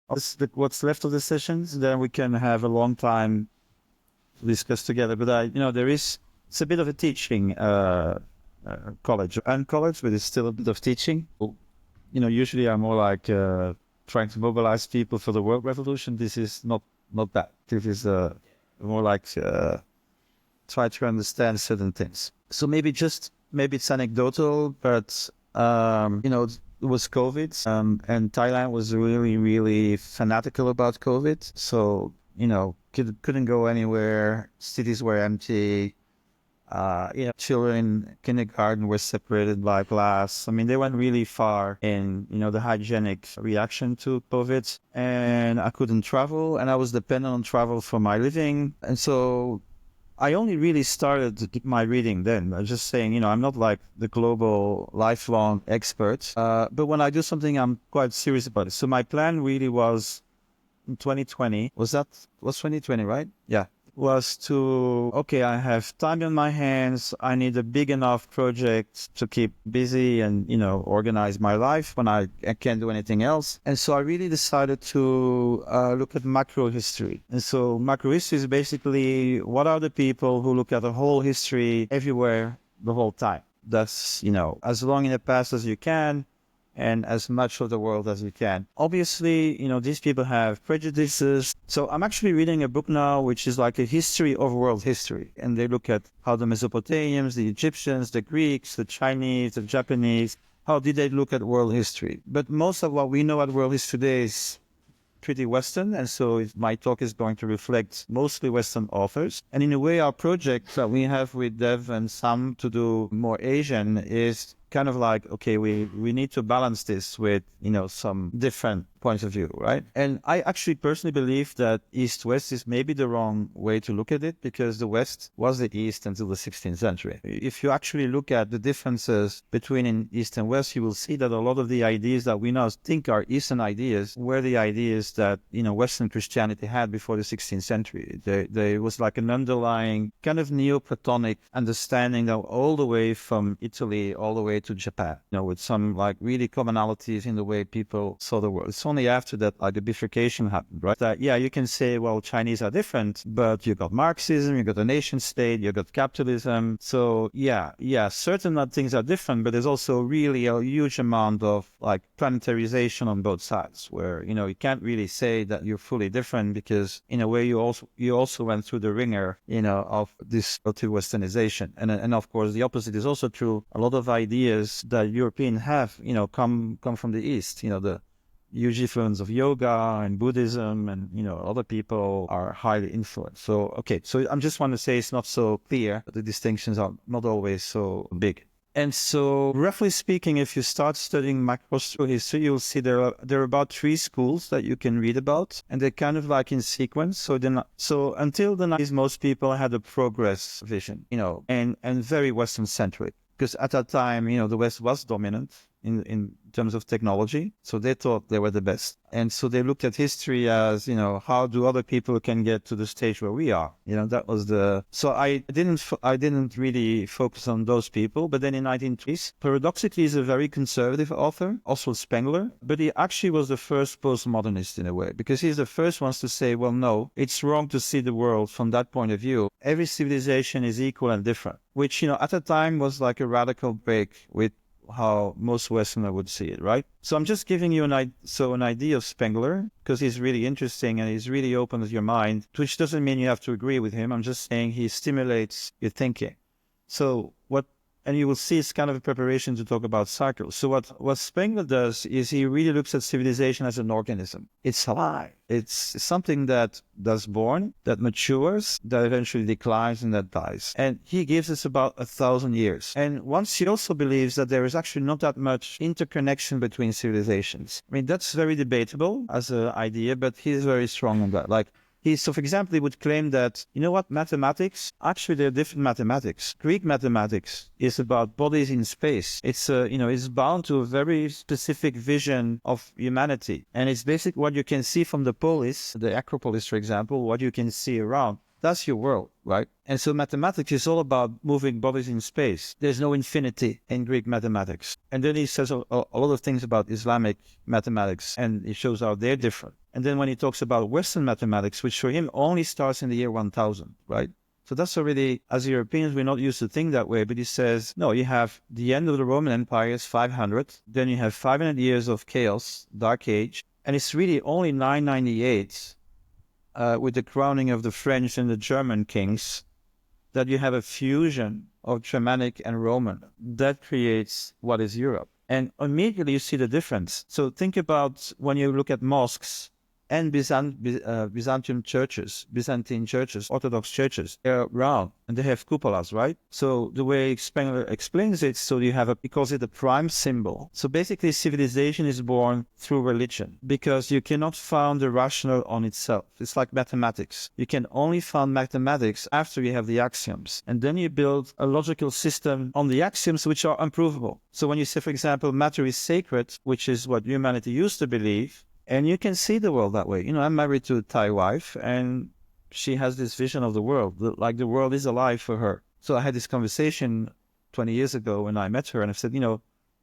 what's left of the sessions, then we can have a long time to discuss together. But it's a bit of a teaching college and college, but it's still a bit of teaching. Usually I'm more like trying to mobilize people for the world revolution. This is not that. This is more like try to understand certain things. So maybe it's anecdotal, but it was COVID, and Thailand was really, really fanatical about COVID. So couldn't go anywhere. Cities were empty. Children in kindergarten were separated by glass. I mean, they went really far in, the hygienic reaction to COVID, and I couldn't travel, and I was dependent on travel for my living. And so I only really started my reading then. I'm just saying, I'm not like the global lifelong expert, but when I do something, I'm quite serious about it. So my plan really was in 2020, was 2020, right? Yeah. Was I have time on my hands. I need a big enough project to keep busy and, organize my life when I can't do anything else. And so I really decided to look at macrohistory. And so macrohistory is basically what are the people who look at the whole history everywhere the whole time. That's, as long in the past as you can, and as much of the world as we can. Obviously, these people have prejudices. So I'm actually reading a book now, which is like a history of world history. And they look at how the Mesopotamians, the Egyptians, the Greeks, the Chinese, the Japanese, how did they look at world history? But most of what we know at world history today is pretty Western. And so my talk is going to reflect mostly Western authors. And in a way, our project that we have with Dev and Sam to do more Asian is kind of like, okay, we need to balance this with, some different points of view, right? And I actually personally believe that East-West is maybe the wrong way to look at it, because the West was the East until the 16th century. If you actually look at the differences between East and West, you will see that a lot of the ideas that we now think are Eastern ideas were the ideas that, Western Christianity had before the 16th century. There was like an underlying kind of Neoplatonic understanding that all the way from Italy all the way to Japan, with some like really commonalities in the way people saw the world. It's only after that like the bifurcation happened, right? That, you can say, well, Chinese are different, but you got Marxism, you got the nation state, you got capitalism. So certain things are different, but there's also really a huge amount of like planetarization on both sides, where, you can't really say that you're fully different, because in a way you also went through the ringer, of this relative Westernization. And of course, the opposite is also true. A lot of ideas that Europeans have, come from the East, the huge influence of yoga and Buddhism, and, other people are highly influenced. So I'm just want to say it's not so clear. The distinctions are not always so big. And so, roughly speaking, if you start studying macrohistory history, you'll see there are about 3 schools that you can read about, and they're kind of like in sequence. So until the 90s, most people had a progress vision, and very Western centric, because at that time, the West was dominant in terms of technology. So they thought they were the best. And so they looked at history as, how do other people can get to the stage where we are? That was so I didn't really focus on those people. But then in 1920s, paradoxically, he's a very conservative author, Oswald Spengler, but he actually was the first postmodernist in a way, because he's the first ones to say, well, no, it's wrong to see the world from that point of view. Every civilization is equal and different, which, at the time was like a radical break with how most Westerners would see it, right? So I'm just giving you an idea of Spengler, because he's really interesting and he's really opens your mind, which doesn't mean you have to agree with him. I'm just saying he stimulates your thinking. And you will see it's kind of a preparation to talk about cycles. So what Spengler does is he really looks at civilization as an organism. It's alive. It's something that's born, that matures, that eventually declines and that dies. And he gives us about 1,000 years. And once he also believes that there is actually not that much interconnection between civilizations. I mean, that's very debatable as an idea, but he's very strong on that. So, for example, he would claim that, mathematics, actually there are different mathematics. Greek mathematics is about bodies in space. It's, it's bound to a very specific vision of humanity. And it's basically what you can see from the polis, the Acropolis, for example, what you can see around. That's your world, right? And so mathematics is all about moving bodies in space. There's no infinity in Greek mathematics. And then he says a lot of things about Islamic mathematics, and he shows how they're different. And then when he talks about Western mathematics, which for him only starts in the year 1000, right? So that's already, as Europeans, we're not used to think that way. But he says, no, you have the end of the Roman Empire is 500. Then you have 500 years of chaos, Dark Age. And it's really only 998, with the crowning of the French and the German kings, that you have a fusion of Germanic and Roman. That creates what is Europe. And immediately you see the difference. So think about when you look at mosques and Byzantine churches, Orthodox churches, they're round and they have cupolas, right? So the way Spengler explains it, so you have he calls it a prime symbol. So basically civilization is born through religion because you cannot found the rational on itself. It's like mathematics. You can only found mathematics after you have the axioms. And then you build a logical system on the axioms which are unprovable. So when you say, for example, matter is sacred, which is what humanity used to believe, and you can see the world that way. You know, I'm married to a Thai wife, and she has this vision of the world, like the world is alive for her. So I had this conversation 20 years ago when I met her, and I said, you know,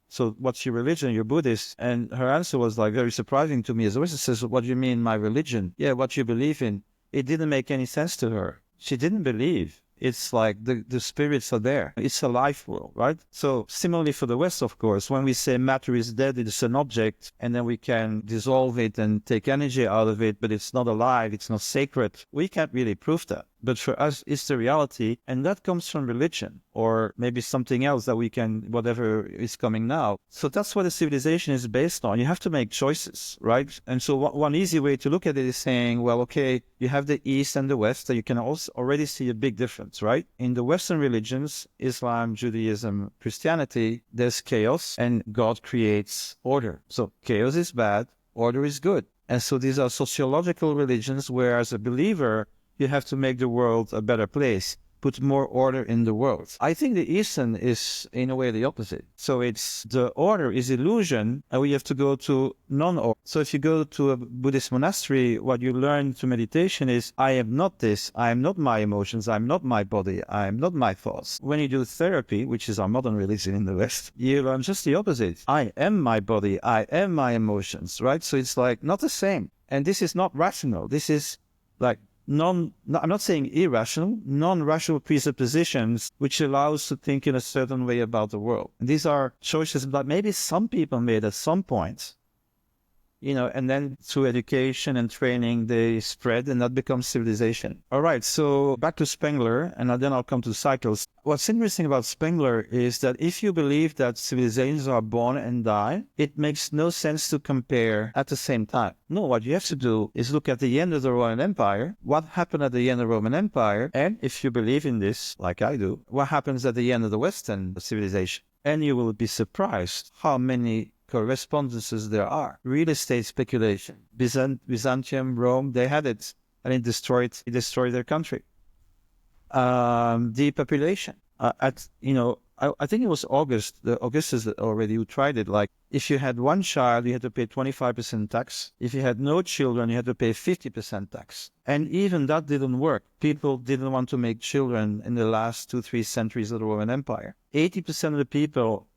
so what's your religion? You're Buddhist. And her answer was like very surprising to me. As always, she says, what do you mean, my religion? Yeah, what you believe in. It didn't make any sense to her. She didn't believe. It's like the spirits are there. It's a life world, right? So similarly for the West, of course, when we say matter is dead, it's an object, and then we can dissolve it and take energy out of it, but it's not alive, it's not sacred. We can't really prove that. But for us, it's the reality, and that comes from religion, or maybe something else that we can, whatever is coming now. So that's what a civilization is based on. You have to make choices, right? And so one easy way to look at it is saying, well, okay, you have the East and the West, and you can also already see a big difference, right? In the Western religions, Islam, Judaism, Christianity, there's chaos, and God creates order. So chaos is bad, order is good. And so these are sociological religions where, as a believer, you have to make the world a better place, put more order in the world. I think the Eastern is, in a way, the opposite. So it's the order is illusion, and we have to go to non-order. So if you go to a Buddhist monastery, what you learn through meditation is, I am not this, I am not my emotions, I am not my body, I am not my thoughts. When you do therapy, which is our modern religion in the West, you learn just the opposite. I am my body, I am my emotions, right? So it's like not the same. And this is not rational. This is like I'm not saying irrational, non-rational presuppositions, which allow us to think in a certain way about the world. And these are choices that maybe some people made at some point, you know, and then through education and training, they spread, and that becomes civilization. All right, so back to Spengler, and then I'll come to cycles. What's interesting about Spengler is that if you believe that civilizations are born and die, it makes no sense to compare at the same time. No, what you have to do is look at the end of the Roman Empire, what happened at the end of the Roman Empire, and if you believe in this, like I do, what happens at the end of the Western civilization. And you will be surprised how many correspondences there are. Real estate speculation. Byzantium, Rome, they had it, and it destroyed their country. Depopulation. I think it was Augustus already who tried it. Like, if you had one child, you had to pay 25% tax. If you had no children, you had to pay 50% tax. And even that didn't work. People didn't want to make children in the last 2-3 centuries of the Roman Empire. 80% of the people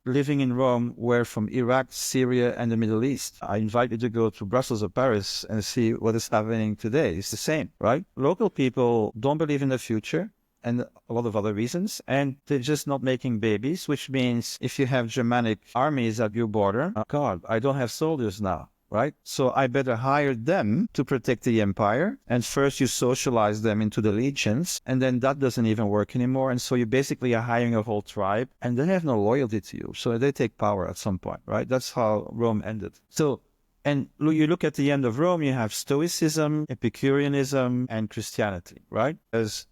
living in Rome were from Iraq, Syria, and the Middle East. I invite you to go to Brussels or Paris and see what is happening today. It's the same, right? Local people don't believe in the future, and a lot of other reasons, and they're just not making babies, which means if you have Germanic armies at your border, God, I don't have soldiers now, right? So I better hire them to protect the empire, and first you socialize them into the legions, and then that doesn't even work anymore, and so you basically are hiring a whole tribe, and they have no loyalty to you, so they take power at some point, right? That's how Rome ended. So, and you look at the end of Rome, you have Stoicism, Epicureanism, and Christianity, right? As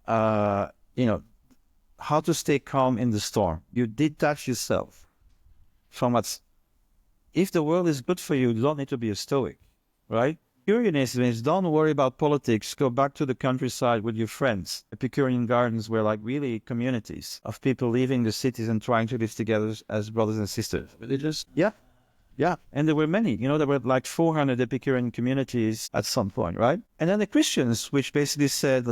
how to stay calm in the storm. You detach yourself from what's... If the world is good for you, you don't need to be a Stoic, right? Epicureanism is don't worry about politics, go back to the countryside with your friends. Epicurean gardens were like really communities of people leaving the cities and trying to live together as brothers and sisters. Religious? Yeah. Yeah, and there were many. There were like 400 Epicurean communities at some point, right? And then the Christians, which basically said,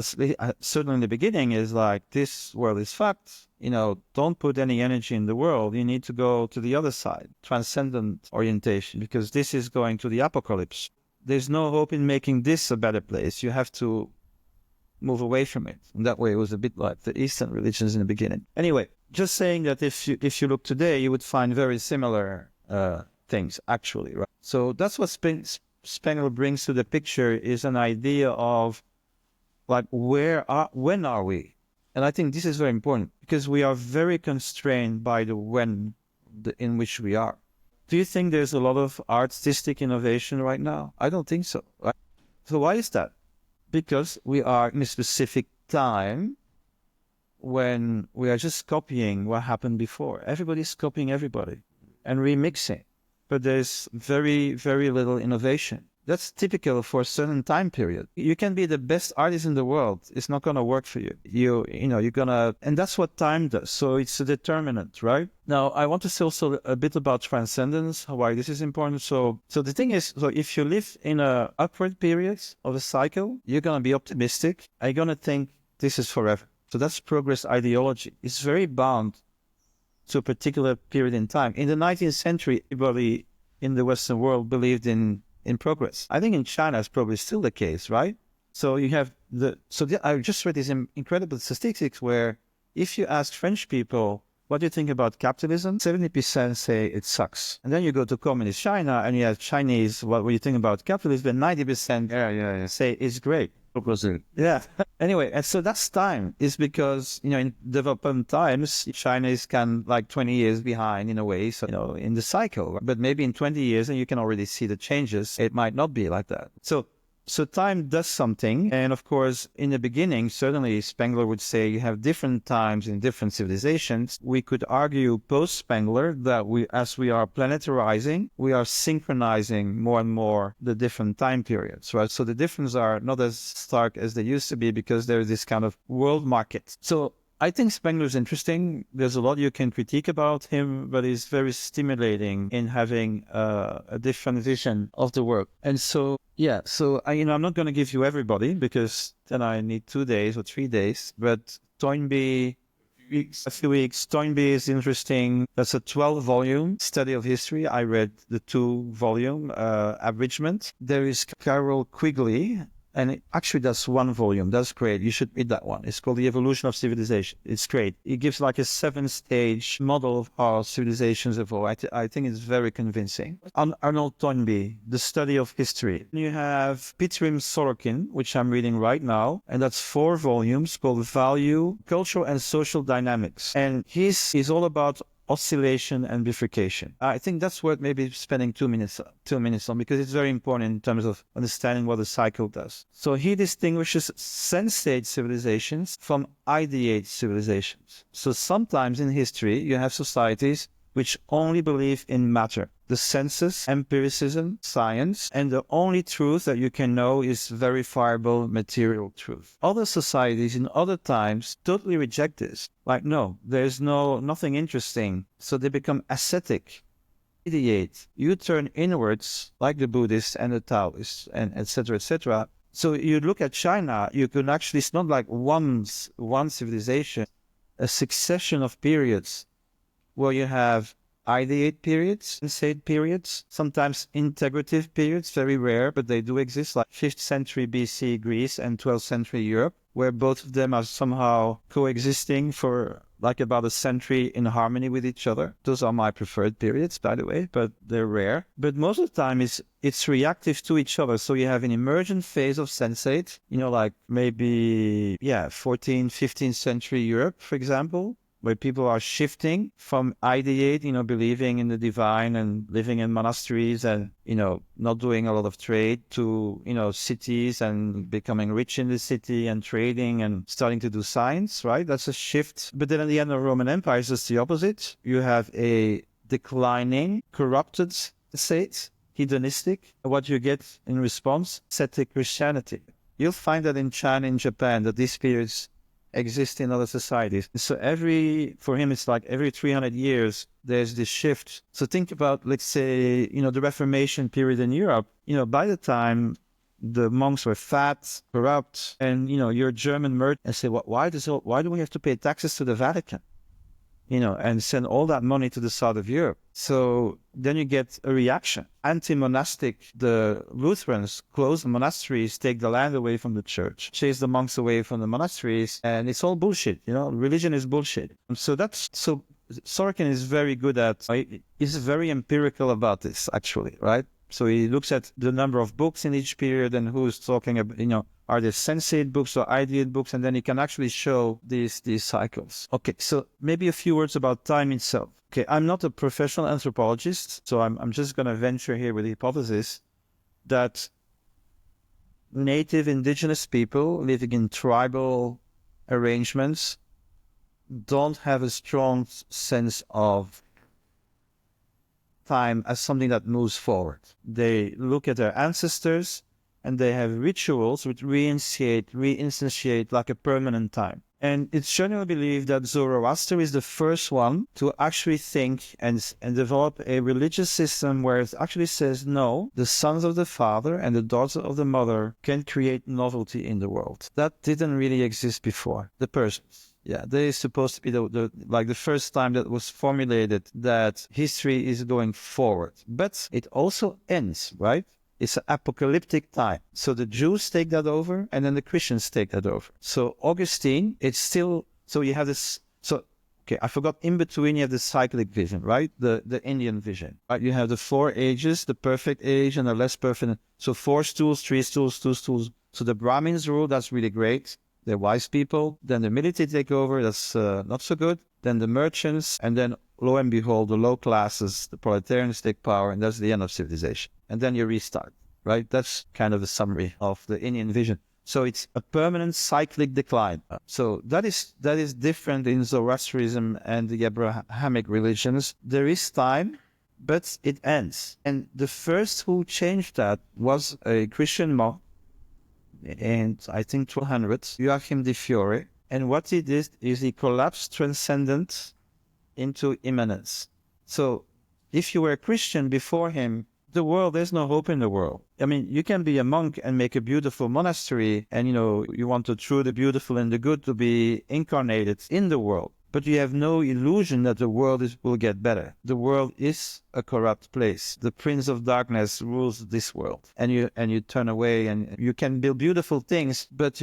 certainly in the beginning, is like, this world is fucked. Don't put any energy in the world. You need to go to the other side, transcendent orientation, because this is going to the apocalypse. There's no hope in making this a better place. You have to move away from it. And that way it was a bit like the Eastern religions in the beginning. Anyway, just saying that if you look today, you would find very similar things, actually, right? So that's what Spengler brings to the picture, is an idea of like, when are we? And I think this is very important, because we are very constrained by the when in which we are. Do you think there's a lot of artistic innovation right now? I don't think so. Right? So why is that? Because we are in a specific time when we are just copying what happened before. Everybody's copying everybody and remixing. But there's very, very little innovation. That's typical for a certain time period. You can be the best artist in the world. It's not going to work for you. You're going to, and that's what time does. So it's a determinant, right? Now, I want to say also a bit about transcendence, why this is important. So the thing is, so if you live in a upward period of a cycle, you're going to be optimistic. You're going to think this is forever. So that's progress ideology. It's very bound to a particular period in time. In the 19th century, everybody in the Western world believed in progress. I think in China it's probably still the case, right? So you have I just read these incredible statistics where if you ask French people, what do you think about capitalism? 70% say it sucks. And then you go to communist China and you have Chinese, what do you think about capitalism? And 90% say it's great. Yeah. Anyway, and so that's time. Is because, in development times, China is kind of like 20 years behind in a way, so, in the cycle. But maybe in 20 years, and you can already see the changes, it might not be like that. So time does something. And of course, in the beginning, certainly Spengler would say you have different times in different civilizations. We could argue post-Spengler that as we are planetarizing, we are synchronizing more and more the different time periods, right? So the differences are not as stark as they used to be because there's this kind of world market. So I think Spengler is interesting. There's a lot you can critique about him, but he's very stimulating in having a different vision of the work. And so, I'm not going to give you everybody because then I need 2 days or 3 days. But Toynbee, a few weeks. Toynbee is interesting. That's a 12-volume study of history. I read the 2-volume abridgment. There is Carol Quigley. And actually, that's 1 volume. That's great. You should read that one. It's called The Evolution of Civilization. It's great. It gives like a 7-stage model of how civilizations evolve. I think it's very convincing. Arnold Toynbee, The Study of History. You have Pitrim Sorokin, which I'm reading right now. And that's 4 volumes called Value, Cultural and Social Dynamics. And he's all about oscillation and bifurcation. I think that's worth maybe spending 2 minutes on because it's very important in terms of understanding what the cycle does. So he distinguishes sensate civilizations from ideate civilizations. So sometimes in history, you have societies which only believe in matter, the senses, empiricism, science, and the only truth that you can know is verifiable material truth. Other societies in other times totally reject this. Like, no, there's nothing interesting. So they become ascetic, ideate. You turn inwards, like the Buddhists and the Taoists, and etc., etc. So you look at China, you can actually, it's not like one civilization, a succession of periods where you have ideate periods, sensate periods, sometimes integrative periods, very rare, but they do exist, like 5th century BC Greece and 12th century Europe, where both of them are somehow coexisting for like about a century in harmony with each other. Those are my preferred periods, by the way, but they're rare. But most of the time it's reactive to each other. So you have an emergent phase of sensate, like maybe, 14th, 15th century Europe, for example, where people are shifting from ideate, believing in the divine and living in monasteries and, not doing a lot of trade to, cities and becoming rich in the city and trading and starting to do science, right? That's a shift. But then at the end of the Roman Empire, it's just the opposite. You have a declining, corrupted state, hedonistic. What you get in response, ascetic Christianity. You'll find that in China and Japan, that these periods exist in other societies. So for him, it's like every 300 years, there's this shift. So think about, let's say, the Reformation period in Europe. By the time the monks were fat, corrupt, and you're a German merchant and say, why do we have to pay taxes to the Vatican? And send all that money to the south of Europe. So then you get a reaction. Anti-monastic, the Lutherans close the monasteries, take the land away from the church, chase the monks away from the monasteries, and it's all bullshit. Religion is bullshit. So Sorokin is very good at, he's very empirical about this, actually, right? So he looks at the number of books in each period and who's talking about, are there sensate books or ideate books? And then he can actually show these cycles. Okay, so maybe a few words about time itself. Okay, I'm not a professional anthropologist, so I'm just going to venture here with the hypothesis that native indigenous people living in tribal arrangements don't have a strong sense of time as something that moves forward. They look at their ancestors and they have rituals which reinstantiate like a permanent time. And it's generally believed that Zoroaster is the first one to actually think and develop a religious system where it actually says, no, the sons of the father and the daughters of the mother can create novelty in the world. That didn't really exist before. The Persians. Yeah, they is supposed to be the first time that was formulated that history is going forward. But it also ends, right? It's an apocalyptic time. So the Jews take that over and then the Christians take that over. So Augustine, it's still, so you have this, okay, I forgot, in between you have the cyclic vision, right? The Indian vision, right? You have the 4 ages, the perfect age and the less perfect. So 4 stools, 3 stools, 2 stools. So the Brahmins rule, that's really great. They're wise people. Then the military take over, that's not so good. Then the merchants, and then lo and behold, the low classes, the proletarians take power, and that's the end of civilization. And then you restart, right? That's kind of a summary of the Indian vision. So it's a permanent cyclic decline. So that is different in Zoroastrianism and the Abrahamic religions. There is time, but it ends. And the first who changed that was a Christian monk, and I think 1200, Joachim de Fiore. And what he did is he collapsed transcendent into immanence. So if you were a Christian before him, there's no hope in the world. I mean, you can be a monk and make a beautiful monastery and, you want the true, the beautiful, and the good to be incarnated in the world. But you have no illusion that the world will get better. The world is a corrupt place. The Prince of Darkness rules this world. And you turn away and you can build beautiful things, but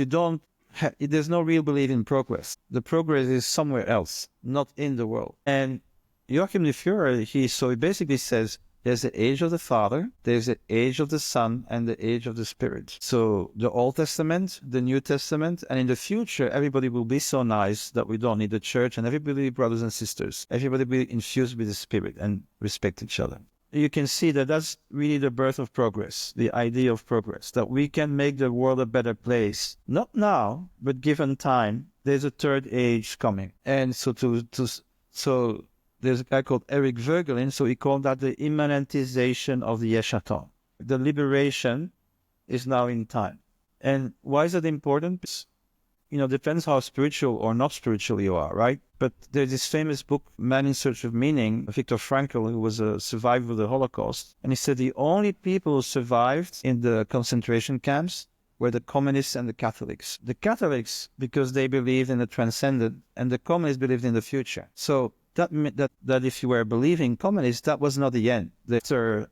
there's no real belief in progress. The progress is somewhere else, not in the world. And Joachim de Fiore, he basically says, there's the age of the Father, there's the age of the Son, and the age of the Spirit. So the Old Testament, the New Testament, and in the future, everybody will be so nice that we don't need the church, and everybody will be brothers and sisters. Everybody will be infused with the Spirit and respect each other. You can see that that's really the birth of progress, the idea of progress, that we can make the world a better place. Not now, but given time, there's a third age coming. And so there's a guy called Eric Voegelin, so he called that the immanentization of the Eschaton. The liberation is now in time. And why is that important? Depends how spiritual or not spiritual you are, right? But there's this famous book, Man in Search of Meaning, Viktor Frankl, who was a survivor of the Holocaust. And he said the only people who survived in the concentration camps were the communists and the Catholics. The Catholics, because they believed in the transcendent, and the communists believed in the future. So that meant that if you were believing communist, that was not the end. Later,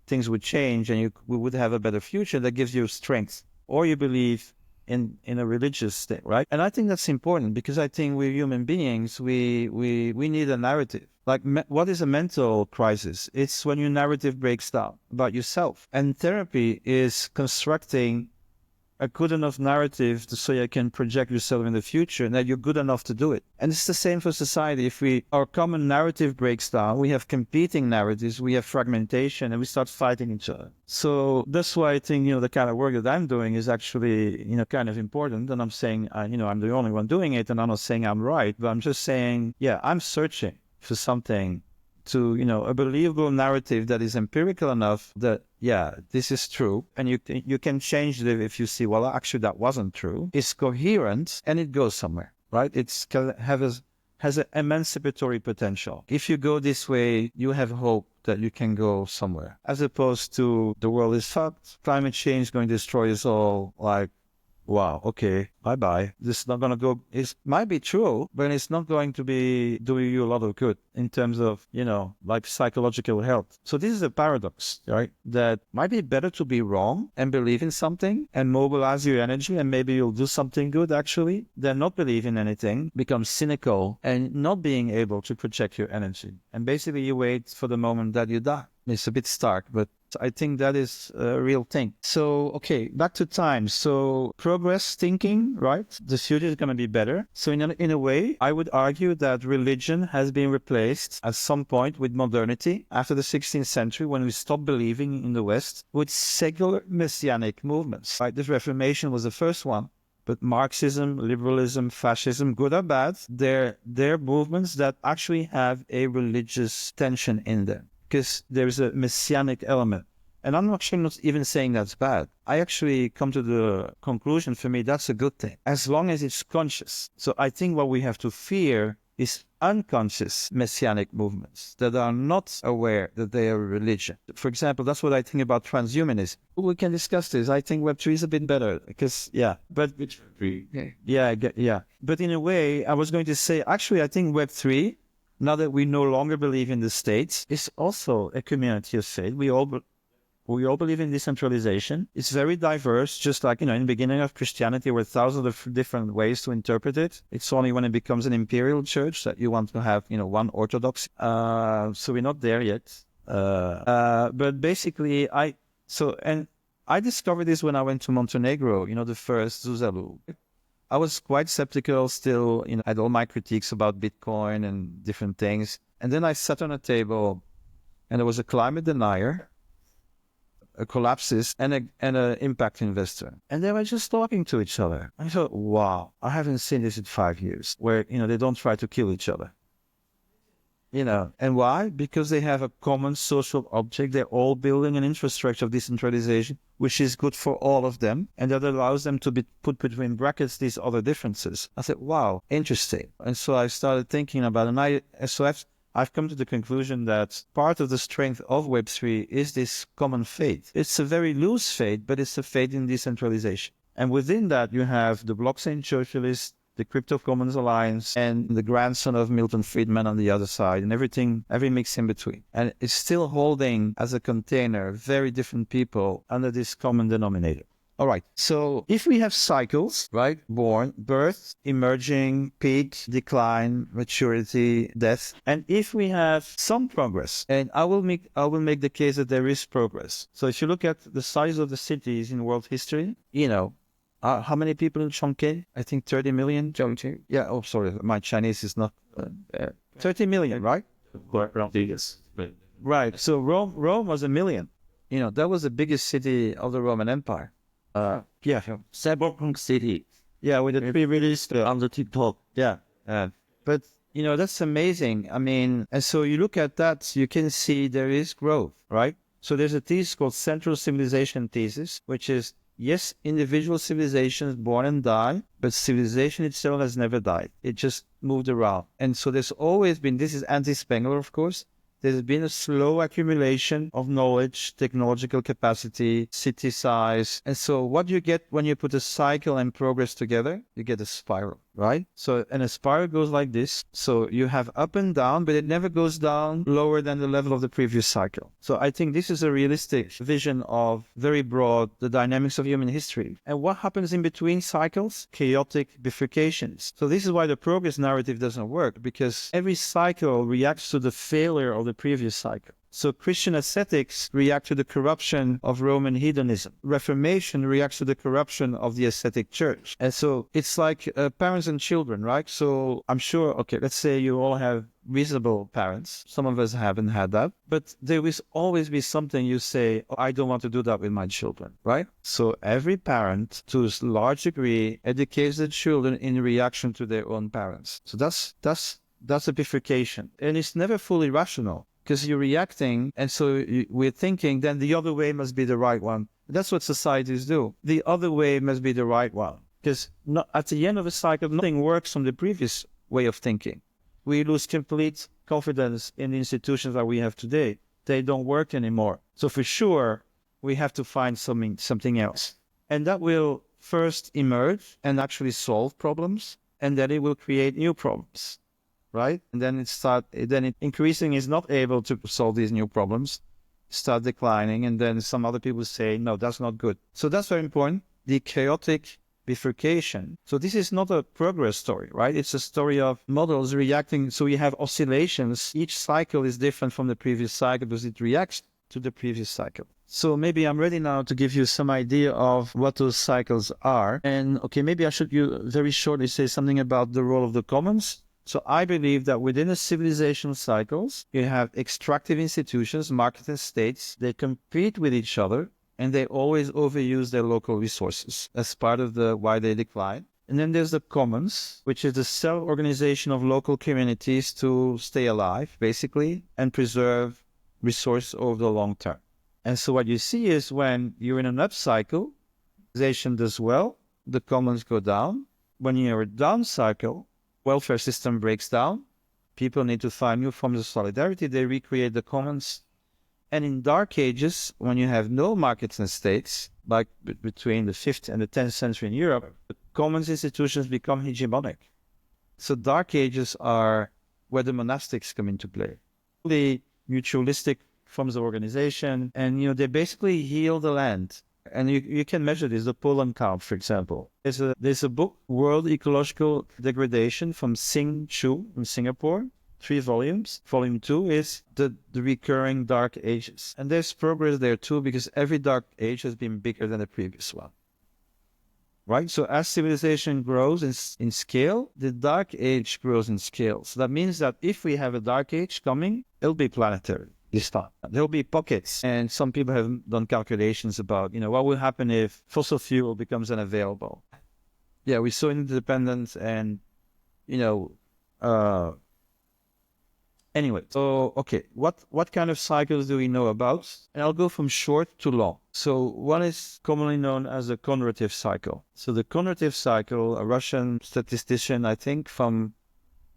things would change and we would have a better future that gives you strength. Or you believe in a religious state, right? And I think that's important because I think we're human beings. We need a narrative. Like, what is a mental crisis? It's when your narrative breaks down about yourself. And therapy is constructing a good enough narrative so you can project yourself in the future and that you're good enough to do it. And it's the same for society. If our common narrative breaks down, we have competing narratives, we have fragmentation, and we start fighting each other. So that's why I think, the kind of work that I'm doing is actually, kind of important. And I'm saying, I'm the only one doing it, and I'm not saying I'm right, but I'm just saying, I'm searching for something to, a believable narrative that is empirical enough that, this is true. And you can change it if you see, well, actually that wasn't true. It's coherent and it goes somewhere. right? Has an emancipatory potential. If you go this way, you have hope that you can go somewhere, as opposed to the world is fucked, climate change is going to destroy us all. Like, wow, okay, bye-bye. This is not going to go, it might be true, but it's not going to be doing you a lot of good in terms of, like psychological health. So this is a paradox, right? That might be better to be wrong and believe in something and mobilize your energy and maybe you'll do something good actually, than not believe in anything, become cynical and not being able to project your energy. And basically you wait for the moment that you die. It's a bit stark, but I think that is a real thing. So, okay, back to time. So progress thinking, right? The future is going to be better. So in a way, I would argue that religion has been replaced at some point with modernity after the 16th century, when we stopped believing in the West, with secular messianic movements, right? The Reformation was the first one. But Marxism, liberalism, fascism, good or bad, they're movements that actually have a religious tension in them, because there's a messianic element. And I'm actually not even saying that's bad. I actually come to the conclusion, for me, that's a good thing, as long as it's conscious. So I think what we have to fear is unconscious messianic movements that are not aware that they are a religion. For example, that's what I think about transhumanism. We can discuss this. I think Web3 is a bit better because, but yeah. But in a way, I was going to say, actually, I think Web3, now that we no longer believe in the states, is also a community of faith. We all believe in decentralization. It's very diverse, just like, in the beginning of Christianity, there were thousands of different ways to interpret it. It's only when it becomes an imperial church that you want to have, one orthodox. So we're not there yet. But basically, I discovered this when I went to Montenegro, the first Zuzalu. I was quite skeptical still, I had all my critiques about Bitcoin and different things. And then I sat on a table and there was a climate denier, a collapsist, and an impact investor. And they were just talking to each other. I thought, wow, I haven't seen this in 5 years, where, they don't try to kill each other. And why? Because they have a common social object. They're all building an infrastructure of decentralization, which is good for all of them. And that allows them to be put between brackets these other differences. I said, wow, interesting. And so I started thinking about it. And I've come to the conclusion that part of the strength of Web3 is this common faith. It's a very loose faith, but it's a faith in decentralization. And within that, you have the blockchain socialists, the Crypto Commons Alliance, and the grandson of Milton Friedman on the other side, and every mix in between. And it's still holding as a container very different people under this common denominator. All right. So if we have cycles, right? Born, birth, emerging, peak, decline, maturity, death. And if we have some progress, and I will make the case that there is progress. So if you look at the size of the cities in world history, how many people in Chongqing? I think 30 million. Chongqing. Yeah. Oh, sorry. My Chinese is not 30 million, right? Right. So Rome was 1 million. That was the biggest city of the Roman Empire. Cyberpunk city. Yeah, with the pre-released on the TikTok. Yeah. But, that's amazing. I mean, and so you look at that, you can see there is growth, right? So there's a thesis called Central Civilization Thesis, which is, yes, individual civilizations born and die, but civilization itself has never died. It just moved around. And so there's always been, this is anti-Spengler, of course, there's been a slow accumulation of knowledge, technological capacity, city size. And so what you get when you put a cycle and progress together, you get a spiral, right? So, and a spiral goes like this. So you have up and down, but it never goes down lower than the level of the previous cycle. So I think this is a realistic vision of very broad, the dynamics of human history. And what happens in between cycles? Chaotic bifurcations. So this is why the progress narrative doesn't work, because every cycle reacts to the failure of the previous cycle. So Christian ascetics react to the corruption of Roman hedonism. Reformation reacts to the corruption of the ascetic church. And so it's like parents and children, right? So I'm sure, okay, let's say you all have reasonable parents. Some of us haven't had that. But there will always be something you say, oh, I don't want to do that with my children, right? So every parent, to a large degree, educates the children in reaction to their own parents. So that's a bifurcation. And it's never fully rational, because you're reacting, and so we're thinking, then the other way must be the right one. That's what societies do. The other way must be the right one. Because at the end of a cycle, nothing works from the previous way of thinking. We lose complete confidence in the institutions that we have today. They don't work anymore. So for sure, we have to find something else. And that will first emerge and actually solve problems, and then it will create new problems, right? And then increasing is not able to solve these new problems, start declining, and then some other people say, no, that's not good. So that's very important, the chaotic bifurcation. So this is not a progress story, right? It's a story of models reacting. So you have oscillations. Each cycle is different from the previous cycle because it reacts to the previous cycle. So maybe I'm ready now to give you some idea of what those cycles are. And okay, maybe I should very shortly say something about the role of the commons. So I believe that within a civilizational cycles, you have extractive institutions, markets and states. They compete with each other and they always overuse their local resources. That's part of why they decline. And then there's the commons, which is the self-organization of local communities to stay alive, basically, and preserve resource over the long term. And so what you see is when you're in an up cycle, civilization does well, the commons go down. When you're a down cycle, welfare system breaks down. People need to find new forms of solidarity. They recreate the commons. And in dark ages, when you have no markets and states, like between the 5th and the 10th century in Europe, the commons institutions become hegemonic. So dark ages are where the monastics come into play. The mutualistic forms of organization, and they basically heal the land. And you can measure this, the pollen count, for example. There's a book, World Ecological Degradation, from Sing Chu in Singapore, 3 volumes. Volume 2 is the recurring dark ages. And there's progress there too, because every dark age has been bigger than the previous one. Right? So as civilization grows in scale, the dark age grows in scale. So that means that if we have a dark age coming, it'll be planetary this time. There'll be pockets. And some people have done calculations about, what will happen if fossil fuel becomes unavailable. Yeah, we're so interdependent and, anyway, so, okay, what kind of cycles do we know about? And I'll go from short to long. So one is commonly known as the Kondrativ cycle. So the Kondrativ cycle, a Russian statistician, I think, from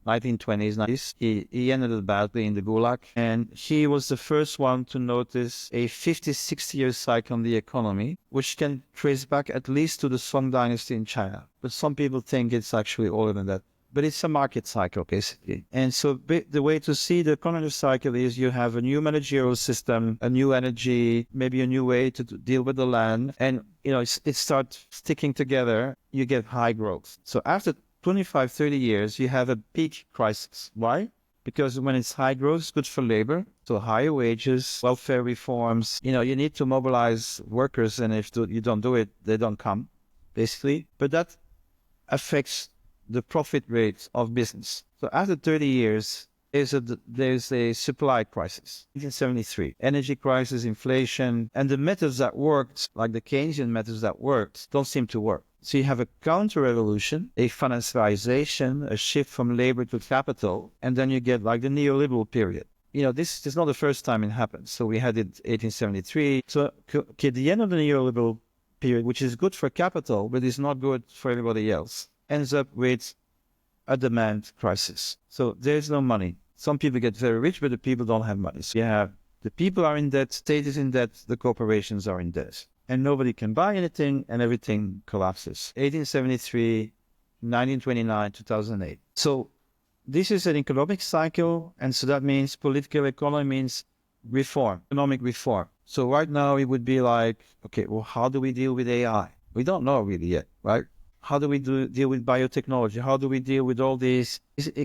1920s, 90s, he ended up badly in the Gulag. And he was the first one to notice a 50, 60-year cycle on the economy, which can trace back at least to the Song Dynasty in China. But some people think it's actually older than that. But it's a market cycle, basically. And so the way to see the Kondrativ cycle is you have a new managerial system, a new energy, maybe a new way to deal with the land. And, it starts sticking together. You get high growth. So after 25, 30 years, you have a peak crisis. Why? Because when it's high growth, it's good for labor. So higher wages, welfare reforms. You need to mobilize workers. And if you don't do it, they don't come, basically. But that affects the profit rates of business. So after 30 years, there's a supply crisis. 1973, energy crisis, inflation, and the methods that worked, like the Keynesian methods that worked, don't seem to work. So you have a counter-revolution, a financialization, a shift from labor to capital, and then you get like the neoliberal period. This is not the first time it happened. So we had it 1873. So at the end of the neoliberal period, which is good for capital, but is not good for everybody else, ends up with a demand crisis. So there's no money. Some people get very rich, but the people don't have money. So you have the people are in debt, state is in debt, the corporations are in debt. And nobody can buy anything, and everything collapses. 1873, 1929, 2008. So this is an economic cycle, and so that means political economy means reform, economic reform. So right now it would be like, okay, well, how do we deal with AI? We don't know really yet, right? How do we deal with biotechnology? How do we deal with all these?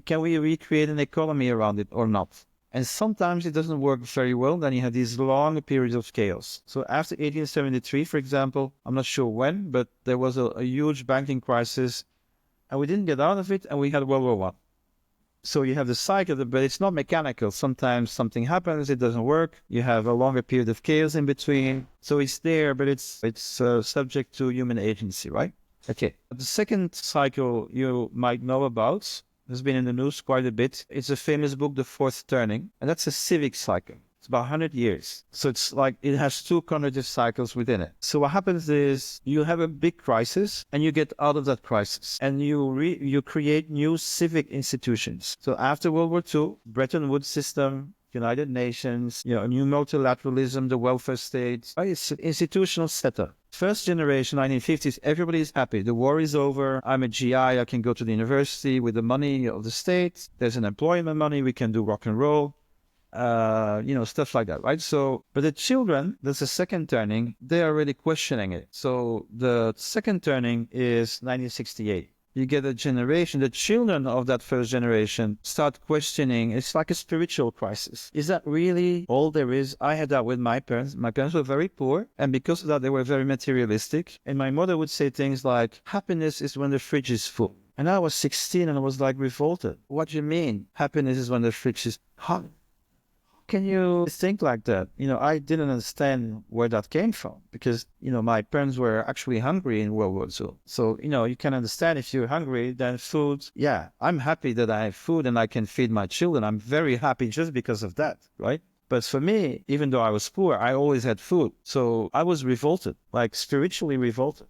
Can we recreate an economy around it or not? And sometimes it doesn't work very well. Then you have these long periods of chaos. So after 1873, for example, I'm not sure when, but there was a huge banking crisis and we didn't get out of it, and we had World War I. So you have the cycle, but it's not mechanical. Sometimes something happens, it doesn't work. You have a longer period of chaos in between. So it's there, but it's subject to human agency, right? Okay. The second cycle you might know about has been in the news quite a bit. It's a famous book, The Fourth Turning, and that's a civic cycle. It's about 100 years. So it's like it has two cognitive cycles within it. So what happens is you have a big crisis and you get out of that crisis and you create new civic institutions. So after World War II, Bretton Woods system, United Nations, new multilateralism, the welfare state, right? It's an institutional setup. First generation, 1950s, everybody's happy. The war is over. I'm a GI. I can go to the university with the money of the state. There's an employment money. We can do rock and roll, stuff like that, right? So, but the children, there's a second turning. They are already questioning it. So the second turning is 1968. You get a generation, the children of that first generation start questioning. It's like a spiritual crisis. Is that really all there is? I had that with my parents. My parents were very poor, and because of that, they were very materialistic. And my mother would say things like, happiness is when the fridge is full. And I was 16 and I was like revolted. What do you mean? Happiness is when the fridge is hot. Can you think like that? I didn't understand where that came from because, my parents were actually hungry in World War II. So, you can understand if you're hungry, then food, yeah, I'm happy that I have food and I can feed my children. I'm very happy just because of that, right? But for me, even though I was poor, I always had food. So I was revolted, like spiritually revolted.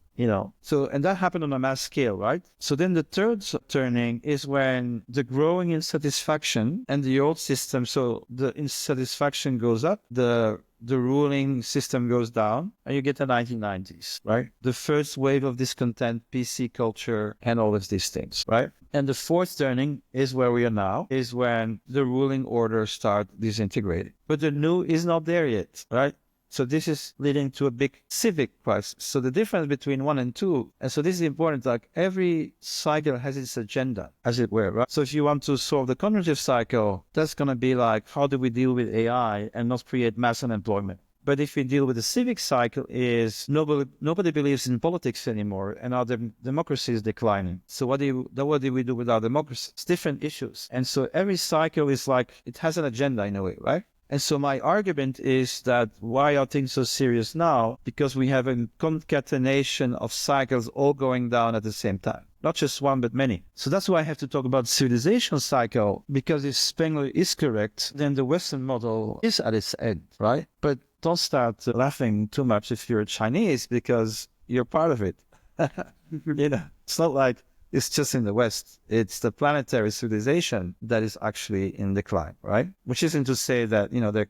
So, and that happened on a mass scale, right? So then the third turning is when the growing insatisfaction and the old system, so the insatisfaction goes up, the ruling system goes down, and you get the 1990s, right? The first wave of discontent, PC culture, and all of these things, right? And the fourth turning is where we are now, is when the ruling order starts disintegrating. But the new is not there yet, right? So this is leading to a big civic crisis. So the difference between 1 and 2, and so this is important, like every cycle has its agenda, as it were, right? So if you want to solve the cognitive cycle, that's going to be like, how do we deal with AI and not create mass unemployment? But if we deal with the civic cycle is nobody believes in politics anymore and our democracy is declining. So what do we do with our democracy? It's different issues. And so every cycle is like, it has an agenda in a way, right? And so my argument is that why are things so serious now? Because we have a concatenation of cycles all going down at the same time. Not just one, but many. So that's why I have to talk about civilization cycle, because if Spengler is correct, then the Western model is at its end, right? But don't start laughing too much if you're Chinese, because you're part of it. It's not like it's just in the West. It's the planetary civilization that is actually in decline, right? Which isn't to say that, there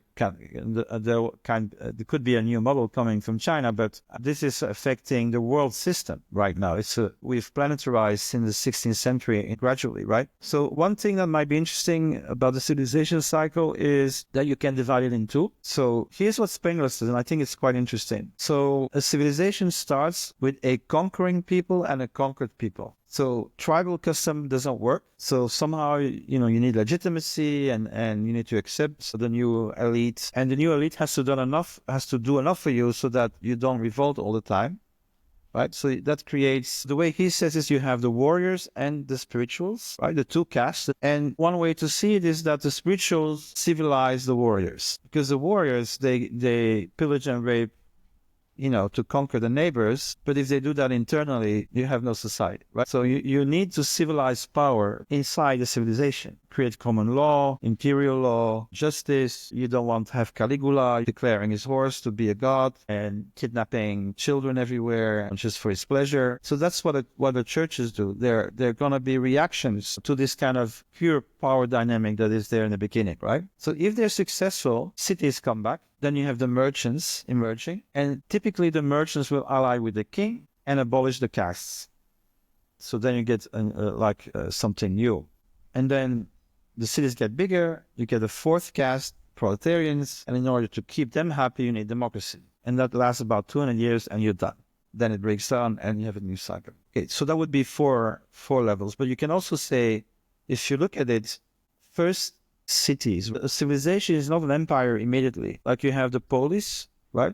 could be a new model coming from China, but this is affecting the world system right now. We've planetarized since the 16th century gradually, right? So one thing that might be interesting about the civilization cycle is that you can divide it in two. So here's what Spengler says, and I think it's quite interesting. So a civilization starts with a conquering people and a conquered people. So tribal custom doesn't work. So somehow, you need legitimacy and you need to accept the new elite. And the new elite has to do enough for you so that you don't revolt all the time. Right? So that creates, the way he says is you have the warriors and the spirituals, right? The two castes. And one way to see it is that the spirituals civilize the warriors. Because the warriors, they pillage and rape, to conquer the neighbors. But if they do that internally, you have no society, right? So you need to civilize power inside the civilization. Create common law, imperial law, justice. You don't want to have Caligula declaring his horse to be a god and kidnapping children everywhere just for his pleasure. So that's what the churches do. They're going to be reactions to this kind of pure power dynamic that is there in the beginning, right? So if they're successful, cities come back. Then you have the merchants emerging, and typically the merchants will ally with the king and abolish the castes. So then you get something new. And then the cities get bigger, you get a fourth caste, proletarians, and in order to keep them happy, you need democracy. And that lasts about 200 years and you're done. Then it breaks down and you have a new cycle. Okay, so that would be four levels. But you can also say, if you look at it, first, cities. A civilization is not an empire immediately. Like you have the polis, right?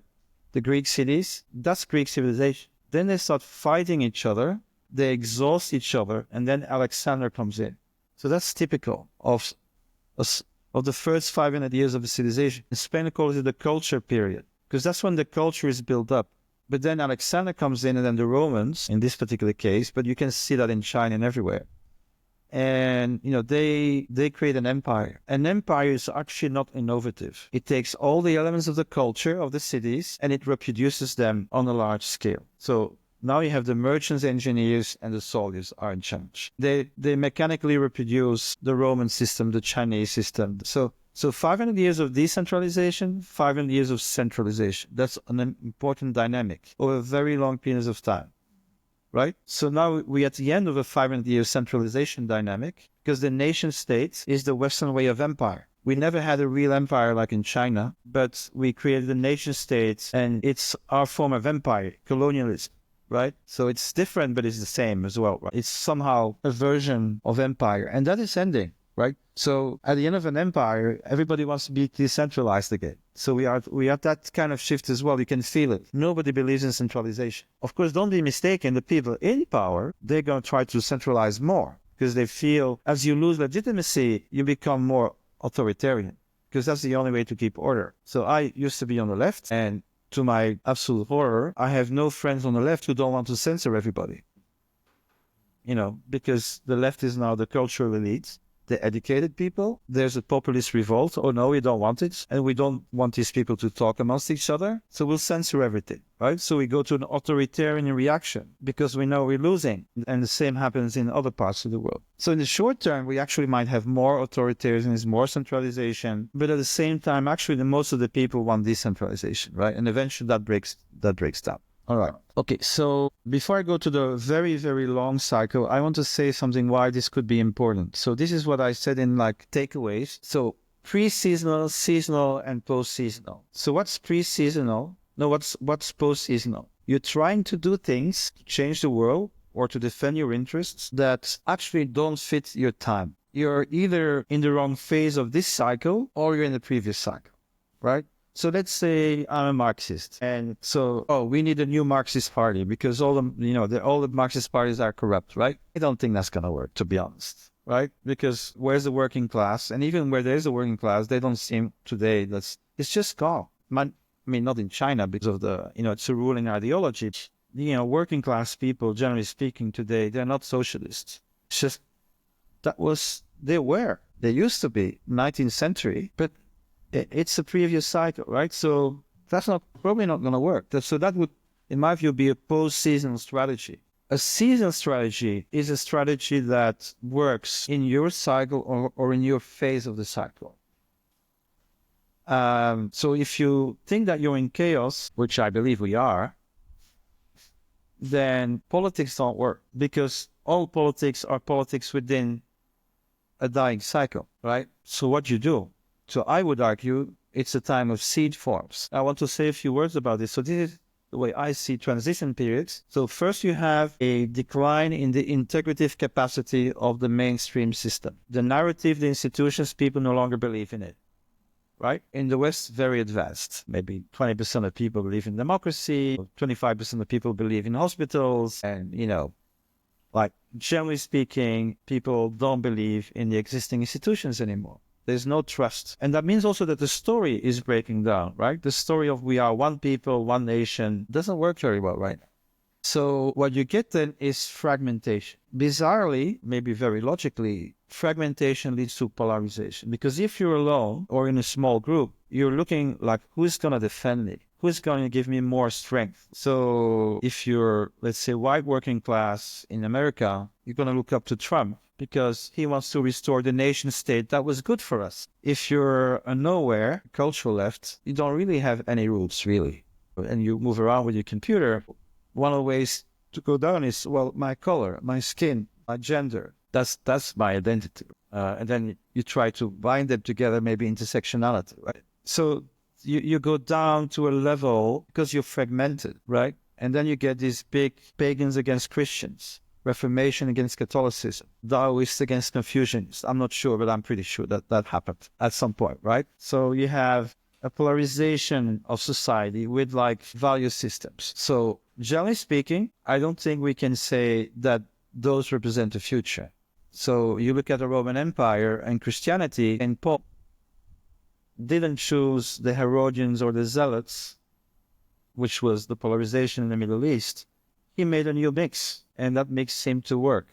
The Greek cities. That's Greek civilization. Then they start fighting each other. They exhaust each other. And then Alexander comes in. So that's typical of the first 500 years of a civilization. Spain calls it the culture period, because that's when the culture is built up. But then Alexander comes in and then the Romans, in this particular case, but you can see that in China and everywhere. And, they create an empire. An empire is actually not innovative. It takes all the elements of the culture of the cities and it reproduces them on a large scale. So now you have the merchants, engineers, and the soldiers are in charge. They mechanically reproduce the Roman system, the Chinese system. So 500 years of decentralization, 500 years of centralization. That's an important dynamic over very long periods of time. Right? So now we're at the end of a 500-year centralization dynamic because the nation state is the Western way of empire. We never had a real empire like in China, but we created a nation state and it's our form of empire, colonialism, right? So it's different, but it's the same as well. Right? It's somehow a version of empire and that is ending, right? So at the end of an empire, everybody wants to be decentralized again. So we are that kind of shift as well. You can feel it. Nobody believes in centralization. Of course, don't be mistaken. The people in power, they're going to try to centralize more because they feel as you lose legitimacy, you become more authoritarian because that's the only way to keep order. So I used to be on the left and to my absolute horror, I have no friends on the left who don't want to censor everybody. Because the left is now the cultural elite. The educated people, there's a populist revolt. Oh no, we don't want it. And we don't want these people to talk amongst each other. So we'll censor everything, right? So we go to an authoritarian reaction because we know we're losing. And the same happens in other parts of the world. So in the short term, we actually might have more authoritarianism, more centralization. But at the same time, actually, most of the people want decentralization, right? And eventually that breaks down. All right. Okay, so before I go to the very, very long cycle, I want to say something why this could be important. So this is what I said in takeaways. So pre-seasonal, seasonal, and post-seasonal. So what's pre-seasonal? No, what's post-seasonal? You're trying to do things to change the world or to defend your interests that actually don't fit your time. You're either in the wrong phase of this cycle or you're in the previous cycle, right? So let's say I'm a Marxist, and so we need a new Marxist party because all the Marxist parties are corrupt, right? I don't think that's gonna work, to be honest, right? Because where's the working class? And even where there's a working class, they don't seem today. It's just gone. I mean, not in China because of the it's a ruling ideology. Working class people, generally speaking, today they're not socialists. It's just they used to be 19th century, but it's a previous cycle, right? So that's probably not going to work. So that would, in my view, be a post-seasonal strategy. A seasonal strategy is a strategy that works in your cycle or in your phase of the cycle. So if you think that you're in chaos, which I believe we are, then politics don't work because all politics are politics within a dying cycle, right? So what you do? So I would argue it's a time of seed forms. I want to say a few words about this. So this is the way I see transition periods. So first you have a decline in the integrative capacity of the mainstream system. The narrative, the institutions, people no longer believe in it, right? In the West, very advanced. Maybe 20% of people believe in democracy, 25% of people believe in hospitals, and, generally speaking, people don't believe in the existing institutions anymore. There's no trust. And that means also that the story is breaking down, right? The story of we are one people, one nation doesn't work very well right now. So what you get then is fragmentation. Bizarrely, maybe very logically, fragmentation leads to polarization. Because if you're alone or in a small group, you're looking like, who's going to defend me? Who's going to give me more strength? So if you're, let's say, white working class in America, you're going to look up to Trump because he wants to restore the nation state that was good for us. If you're a nowhere, cultural left, you don't really have any roots, really. And you move around with your computer. One of the ways to go down is, my color, my skin, my gender. That's my identity. And then you try to bind them together, maybe intersectionality, right? So you go down to a level because you're fragmented, right? And then you get these big pagans against Christians, Reformation against Catholicism, Taoists against Confucianists. I'm not sure, but I'm pretty sure that happened at some point, right? So you have a polarization of society with value systems. So generally speaking, I don't think we can say that those represent the future. So you look at the Roman Empire and Christianity, and Pope didn't choose the Herodians or the Zealots, which was the polarization in the Middle East. He made a new mix, and that mix seemed to work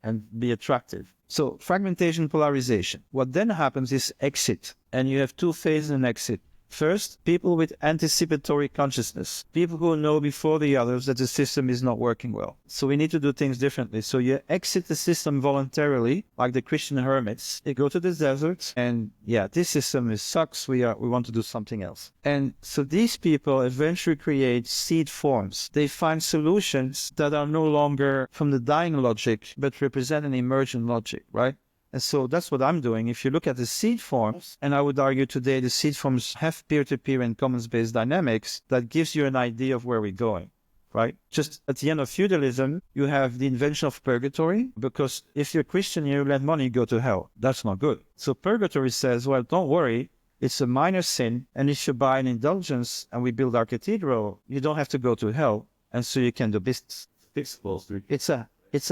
and be attractive. So fragmentation, polarization. What then happens is exit. And you have two phases in exit. First, people with anticipatory consciousness, people who know before the others that the system is not working well. So we need to do things differently. So you exit the system voluntarily, like the Christian hermits. You go to the desert and this system sucks. We want to do something else. And so these people eventually create seed forms. They find solutions that are no longer from the dying logic, but represent an emergent logic, right? And so that's what I'm doing. If you look at the seed forms, and I would argue today the seed forms have peer-to-peer and commons-based dynamics that gives you an idea of where we're going, right? Just at the end of feudalism, you have the invention of purgatory, because if you're Christian, you lend money, you go to hell. That's not good. So purgatory says, well, don't worry, it's a minor sin, and if you buy an indulgence and we build our cathedral, you don't have to go to hell, and so you can do business. It's a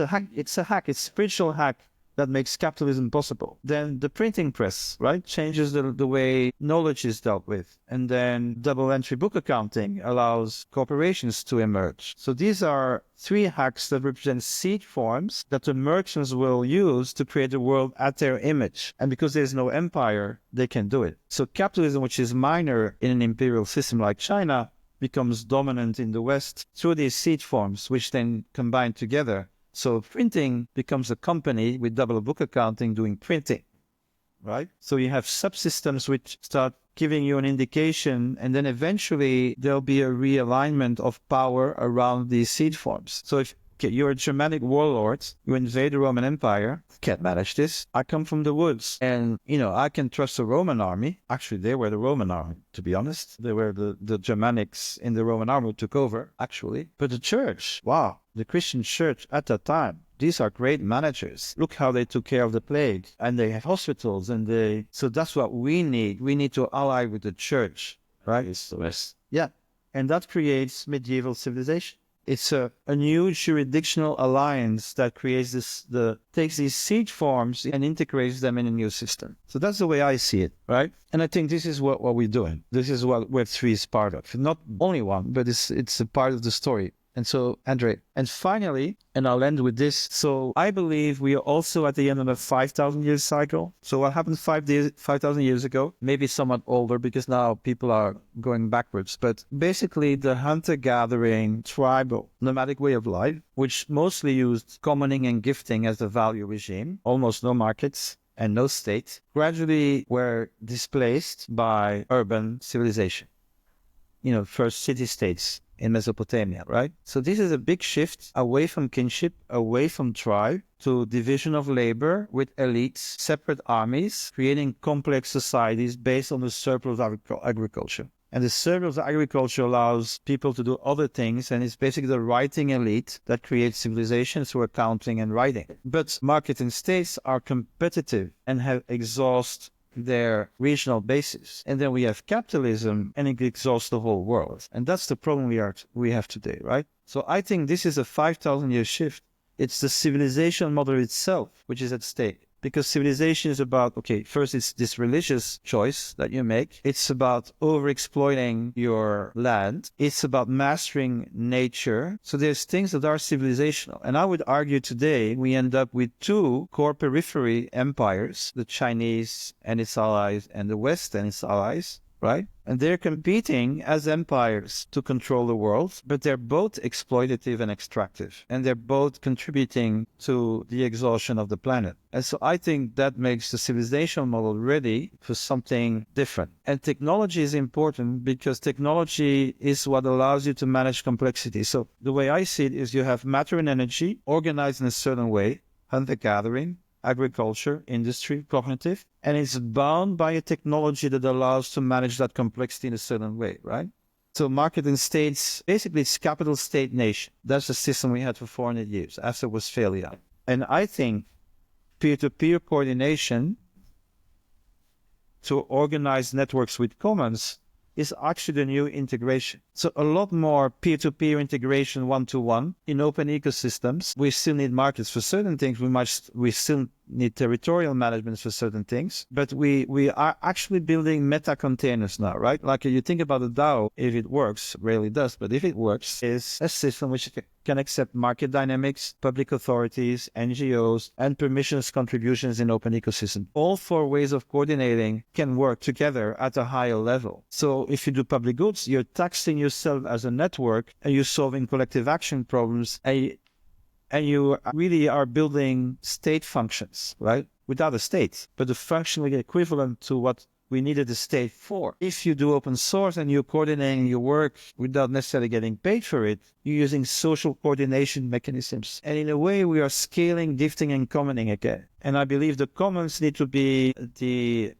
hack. It's a spiritual hack that makes capitalism possible. Then the printing press, right, changes the way knowledge is dealt with. And then double entry book accounting allows corporations to emerge. So these are three hacks that represent seed forms that the merchants will use to create a world at their image. And because there's no empire, they can do it. So capitalism, which is minor in an imperial system like China, becomes dominant in the West through these seed forms, which then combine together. So printing becomes a company with double book accounting doing printing, right? So you have subsystems which start giving you an indication, and then eventually there'll be a realignment of power around these seed forms. So if you're a Germanic warlord, you invade the Roman Empire, can't manage this. I come from the woods and, I can trust the Roman army. Actually, they were the Roman army, to be honest. They were the Germanics in the Roman army who took over, actually. But the church, wow, the Christian church at that time, these are great managers. Look how they took care of the plague, and they have hospitals, so that's what we need. We need to ally with the church, right? It's the West. Yeah. And that creates medieval civilization. It's a new jurisdictional alliance that creates takes these seed forms and integrates them in a new system. So that's the way I see it, right? And I think this is what we're doing. This is what Web3 is part of. Not only one, but it's a part of the story. And so, Andre, and finally, and I'll end with this. So I believe we are also at the end of a 5,000 year cycle. So what happened 5,000 years ago, maybe somewhat older because now people are going backwards. But basically the hunter-gathering, tribal, nomadic way of life, which mostly used commoning and gifting as the value regime, almost no markets and no state, gradually were displaced by urban civilization. First city-states in Mesopotamia, right? So this is a big shift away from kinship, away from tribe, to division of labor with elites, separate armies, creating complex societies based on the surplus of agriculture. And the surplus of agriculture allows people to do other things, and it's basically the writing elite that creates civilization through accounting and writing. But market and states are competitive and have exhaust their regional basis. And then we have capitalism, and it exhausts the whole world. And that's the problem we have today, right? So I think this is a 5,000 year shift. It's the civilization model itself which is at stake. Because civilization is about, first it's this religious choice that you make. It's about over-exploiting your land. It's about mastering nature. So there's things that are civilizational. And I would argue today we end up with two core periphery empires, the Chinese and its allies and the West and its allies, right? And they're competing as empires to control the world, but they're both exploitative and extractive, and they're both contributing to the exhaustion of the planet. And so I think that makes the civilization model ready for something different. And technology is important because technology is what allows you to manage complexity. So the way I see it is you have matter and energy organized in a certain way, hunter-gathering, agriculture, industry, cognitive, and it's bound by a technology that allows to manage that complexity in a certain way, right? So market and states, basically it's capital state nation. That's the system we had for 400 years after Westphalia. And I think peer-to-peer coordination to organize networks with commons is actually the new integration. So a lot more peer-to-peer integration one-to-one in open ecosystems. We still need markets for certain things. We still need territorial management for certain things, but we are actually building meta containers now, right? Like you think about the DAO, if it works, rarely does, but if it works, is a system which can accept market dynamics, public authorities, NGOs, and permissionless contributions in open ecosystem. All four ways of coordinating can work together at a higher level. So if you do public goods, you're taxing yourself as a network, and you're solving collective action problems, and you really are building state functions, right? Without a state, but the functionally equivalent to what we needed a state for. If you do open source and you're coordinating your work without necessarily getting paid for it, you're using social coordination mechanisms. And in a way, we are scaling, gifting, and commoning again. And I believe the commons need to be the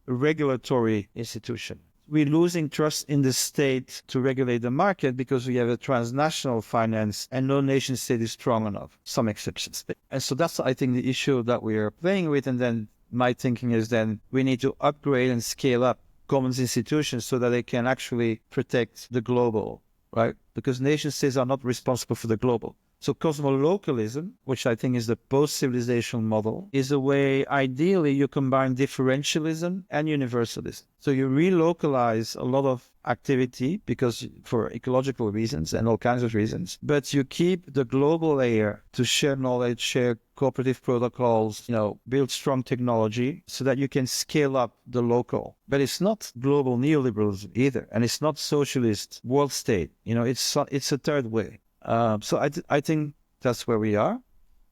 regulatory institution. We're losing trust in the state to regulate the market because we have a transnational finance and no nation state is strong enough, some exceptions. And so that's, I think, the issue that we are playing with. And then my thinking is then we need to upgrade and scale up commons institutions so that they can actually protect the global, right? Because nation states are not responsible for the global. So cosmo-localism, which I think is the post-civilizational model, is a way, ideally, you combine differentialism and universalism. So you relocalize a lot of activity because for ecological reasons and all kinds of reasons, but you keep the global layer to share knowledge, share cooperative protocols, build strong technology so that you can scale up the local. But it's not global neoliberalism either, and it's not socialist world state. It's a third way. So I think that's where we are.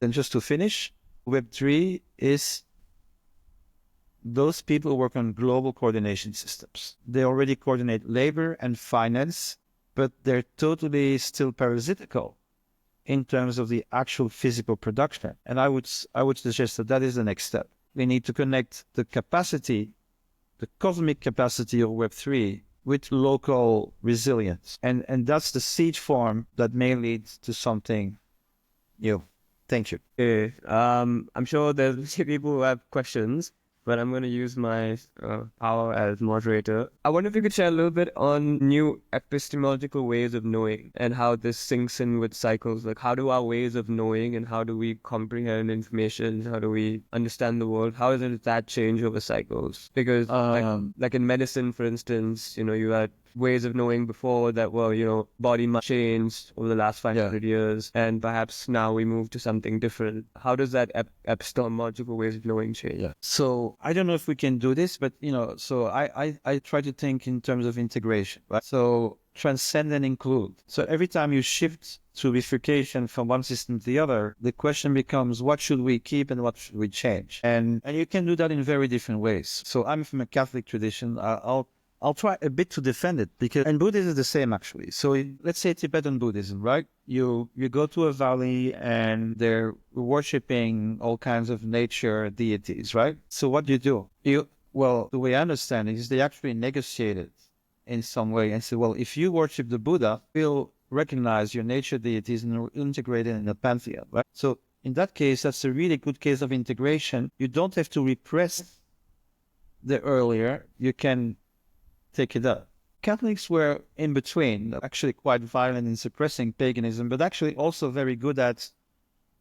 And just to finish, Web3 is those people who work on global coordination systems. They already coordinate labor and finance, but they're totally still parasitical in terms of the actual physical production. And I would suggest that is the next step. We need to connect the capacity, the cosmic capacity of Web3 with local resilience. And that's the seed form that may lead to something new. Thank you. Okay. I'm sure there's people who have questions, but I'm going to use my power as moderator. I wonder if you could share a little bit on new epistemological ways of knowing and how this syncs in with cycles. Like, how do our ways of knowing and how do we comprehend information? How do we understand the world? How does that change over cycles? Because like in medicine, for instance, you had ways of knowing before that were, body might change over the last 500 years, and perhaps now we move to something different. How does that epistemological ways of knowing change? Yeah. So I don't know if we can do this, but so I try to think in terms of integration, right? So transcend and include. So every time you shift to bifurcation from one system to the other, the question becomes, what should we keep and what should we change? And you can do that in very different ways. So I'm from a Catholic tradition. I'll try a bit to defend it and Buddhism is the same actually. So let's say Tibetan Buddhism, right? You go to a valley and they're worshipping all kinds of nature deities, right? So what do? The way I understand it is they actually negotiated in some way and said, well, if you worship the Buddha, we'll recognize your nature deities and integrate it in the pantheon, right? So in that case, that's a really good case of integration. You don't have to repress the earlier, you can take it up. Catholics were in between, actually quite violent in suppressing paganism, but actually also very good at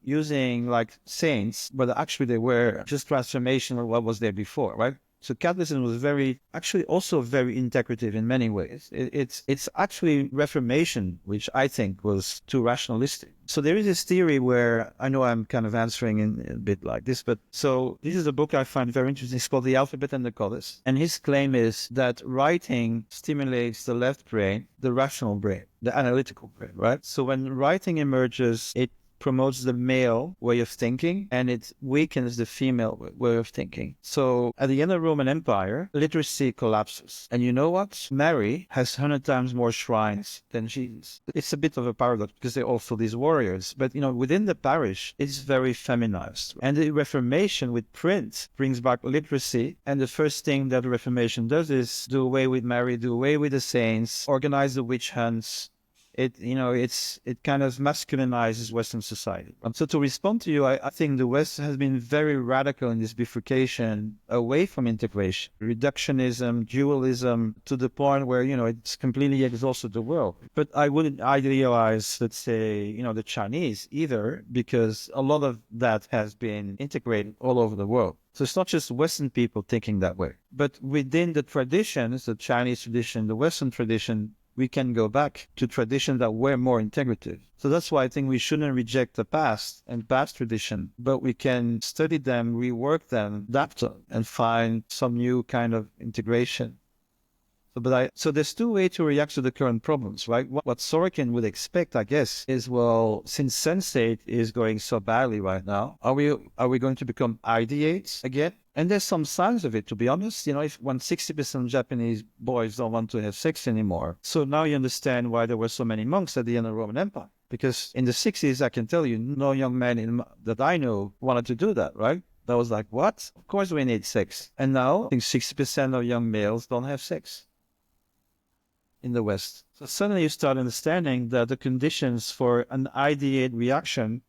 using like saints, but actually they were just transformation of what was there before, right? So Catholicism was also very integrative in many ways. It's actually Reformation, which I think was too rationalistic. So there is this theory where, I know I'm kind of answering in a bit like this, but so this is a book I find very interesting. It's called The Alphabet and the Goddess. And his claim is that writing stimulates the left brain, the rational brain, the analytical brain, right? So when writing emerges, it promotes the male way of thinking and it weakens the female way of thinking. So at the end of the Roman Empire, literacy collapses. And you know what? Mary has 100 times more shrines than Jesus. It's a bit of a paradox because they're also these warriors. But, within the parish, it's very feminized. And the Reformation with print brings back literacy. And the first thing that the Reformation does is do away with Mary, do away with the saints, organize the witch hunts, it kind of masculinizes Western society. So to respond to you, I think the West has been very radical in this bifurcation away from integration, reductionism, dualism, to the point where, it's completely exhausted the world. But I wouldn't idealize, let's say, the Chinese either, because a lot of that has been integrated all over the world. So it's not just Western people thinking that way. But within the traditions, the Chinese tradition, the Western tradition, we can go back to traditions that were more integrative. So that's why I think we shouldn't reject the past and past tradition, but we can study them, rework them, adapt them, and find some new kind of integration. So there's two ways to react to the current problems, right? What Sorokin would expect, I guess, is, well, since Sensate is going so badly right now, are we going to become ideates again? And there's some signs of it, to be honest. When 60% of Japanese boys don't want to have sex anymore. So now you understand why there were so many monks at the end of the Roman Empire. Because in the 60s, I can tell you, no young man that I know wanted to do that, right? That was like, what? Of course we need sex. And now I think 60% of young males don't have sex in the West. So suddenly you start understanding that the conditions for an ideate reaction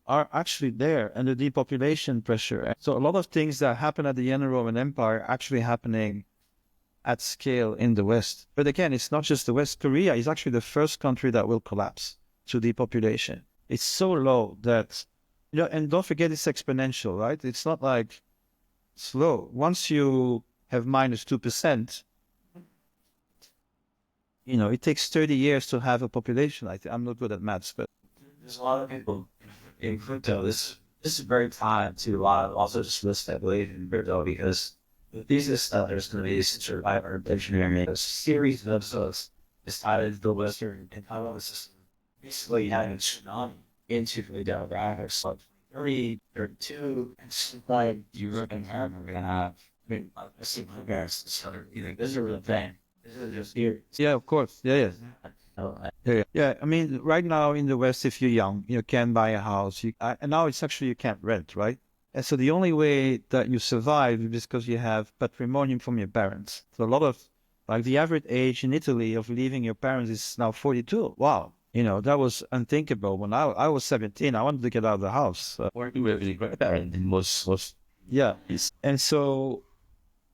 are actually there, and the depopulation pressure. So a lot of things that happen at the end of the Roman Empire are actually happening at scale in the West. But again, it's not just the West. Korea is actually the first country that will collapse to depopulation. It's so low that, and don't forget it's exponential, right? It's not like slow. Once you have minus 2%, it takes 30 years to have a population. I'm not good at maths, but there's a lot of people in crypto. This is very tied to a lot of also just risk that believe in crypto, because the thesis that there's going to be sort of our engineering a series of episodes is tied to the Western economic system, basically having a tsunami into the demographics of 30, 32, and like Europe and America are going to have, a single comparison. So, this is a real thing. This is just here. Yeah, of course. Yeah. Yeah. I mean, right now in the West, if you're young, you can buy a house. And now it's actually you can't rent, right? And so the only way that you survive is because you have patrimonium from your parents. So a lot of, like the average age in Italy of leaving your parents is now 42. Wow. That was unthinkable. When I was 17, I wanted to get out of the house. Or you were really great parent and was. Yeah. And so,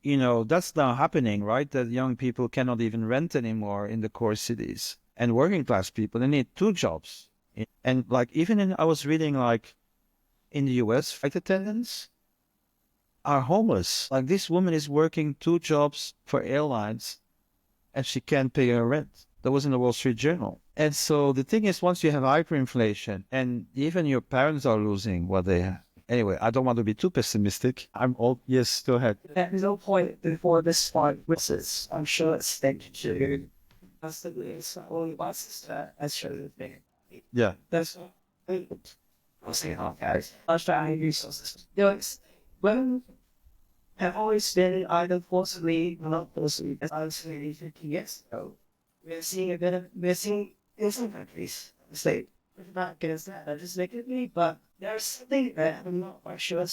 that's now happening, right? That young people cannot even rent anymore in the core cities. And working class people, they need 2 jobs. And I was reading in the US, flight attendants are homeless. Like this woman is working 2 jobs for airlines and she can't pay her rent. That was in the Wall Street Journal. And so the thing is, once you have hyperinflation and even your parents are losing what they have. Anyway, I don't want to be too pessimistic. I'm old. Yes, go ahead. At no point before this part, which is, I'm sure it's thank you. Possibly it's not only wants that I show the thing. Yeah. That's I'll say how guys. I'll try to use those. Women have always been either forcibly or not forcibly, as I was saying 50 years ago. We're seeing in some countries, state, not against that legislatively, but there's something that I'm not quite sure.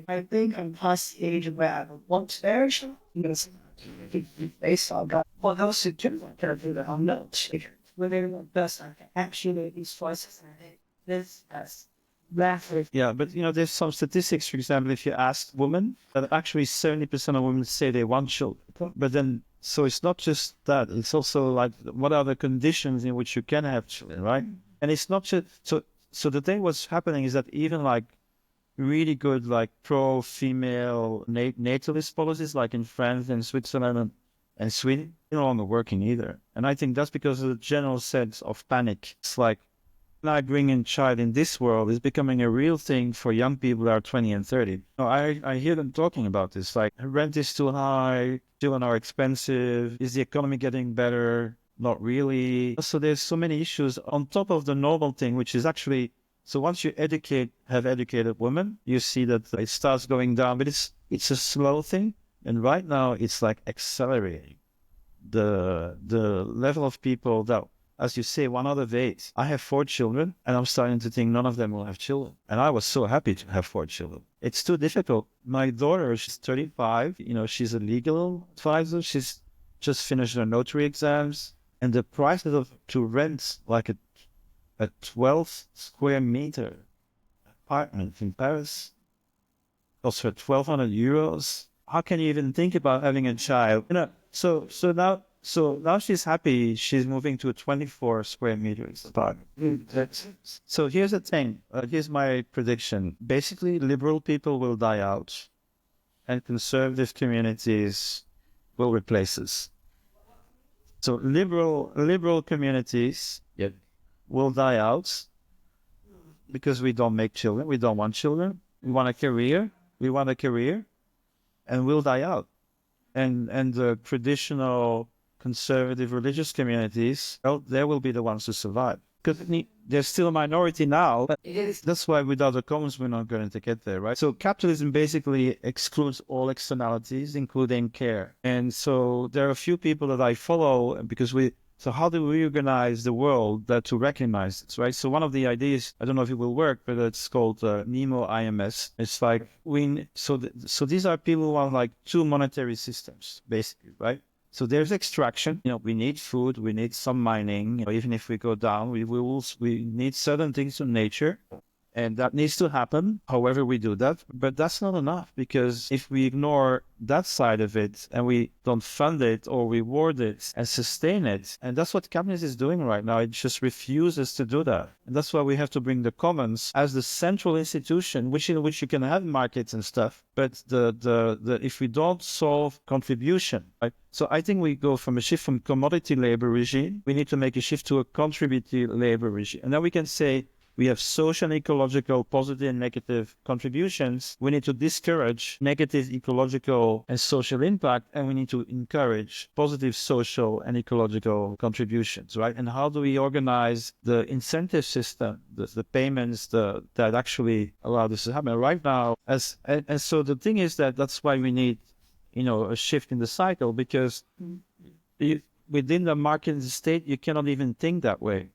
I think I'm past the age where I want to marriage. Based on that, for those who do want to do that, I'm not sure. Whether the best I can actually make these choices, I think this has laughter. Yeah, but there's some statistics, for example, if you ask women, that actually 70% of women say they want children. But then, so it's not just that, it's also what are the conditions in which you can have children, right? And it's not just, so the thing what's happening is that even really good pro-female natalist policies in France and Switzerland and Sweden, no longer working either. And I think that's because of the general sense of panic. It's when I bring in child in this world is becoming a real thing for young people that are 20 and 30. I hear them talking about this, rent is too high, children are expensive, is the economy getting better? Not really. So there's so many issues on top of the normal thing, which is actually, so once you have educated women, you see that it starts going down, but it's a slow thing. And right now it's accelerating the level of people that, as you say, one out of 8. I have 4 children and I'm starting to think none of them will have children. And I was so happy to have 4 children. It's too difficult. My daughter, she's 35. She's a legal advisor. She's just finished her notary exams. And the prices to rent like a 12 square meter apartment in Paris costs her 1,200 euros. How can you even think about having a child? So now she's happy. She's moving to a 24 square meters apartment. So here's the thing. Here's my prediction. Basically, liberal people will die out, and conservative communities will replace us. So liberal communities will die out because we don't make children. We don't want children. We want a career. And we'll die out. And the traditional conservative religious communities, well, they will be the ones to survive. Because they're still a minority now. But that's why without the commons, we're not going to get there, right? So capitalism basically excludes all externalities, including care. And so there are a few people that I follow because so how do we organize the world to recognize this, right? So one of the ideas, I don't know if it will work, but it's called Nemo IMS. It's like so these are people who want like two monetary systems, basically, right? So there's extraction. We need food, we need some mining. Even if we go down, we need certain things from nature. And that needs to happen, however we do that. But that's not enough, because if we ignore that side of it and we don't fund it or reward it and sustain it, and that's what capitalism is doing right now, it just refuses to do that. And that's why we have to bring the commons as the central institution, in which you can have markets and stuff. But if we don't solve contribution, right? So I think we go from a shift from commodity labor regime, we need to make a shift to a contributive labor regime. And then we can say, we have social and ecological positive and negative contributions. We need to discourage negative ecological and social impact, and we need to encourage positive social and ecological contributions, right? And how do we organize the incentive system, the payments that actually allow this to happen right now? And so the thing is that's why we need, a shift in the cycle, because within the market and the state, you cannot even think that way,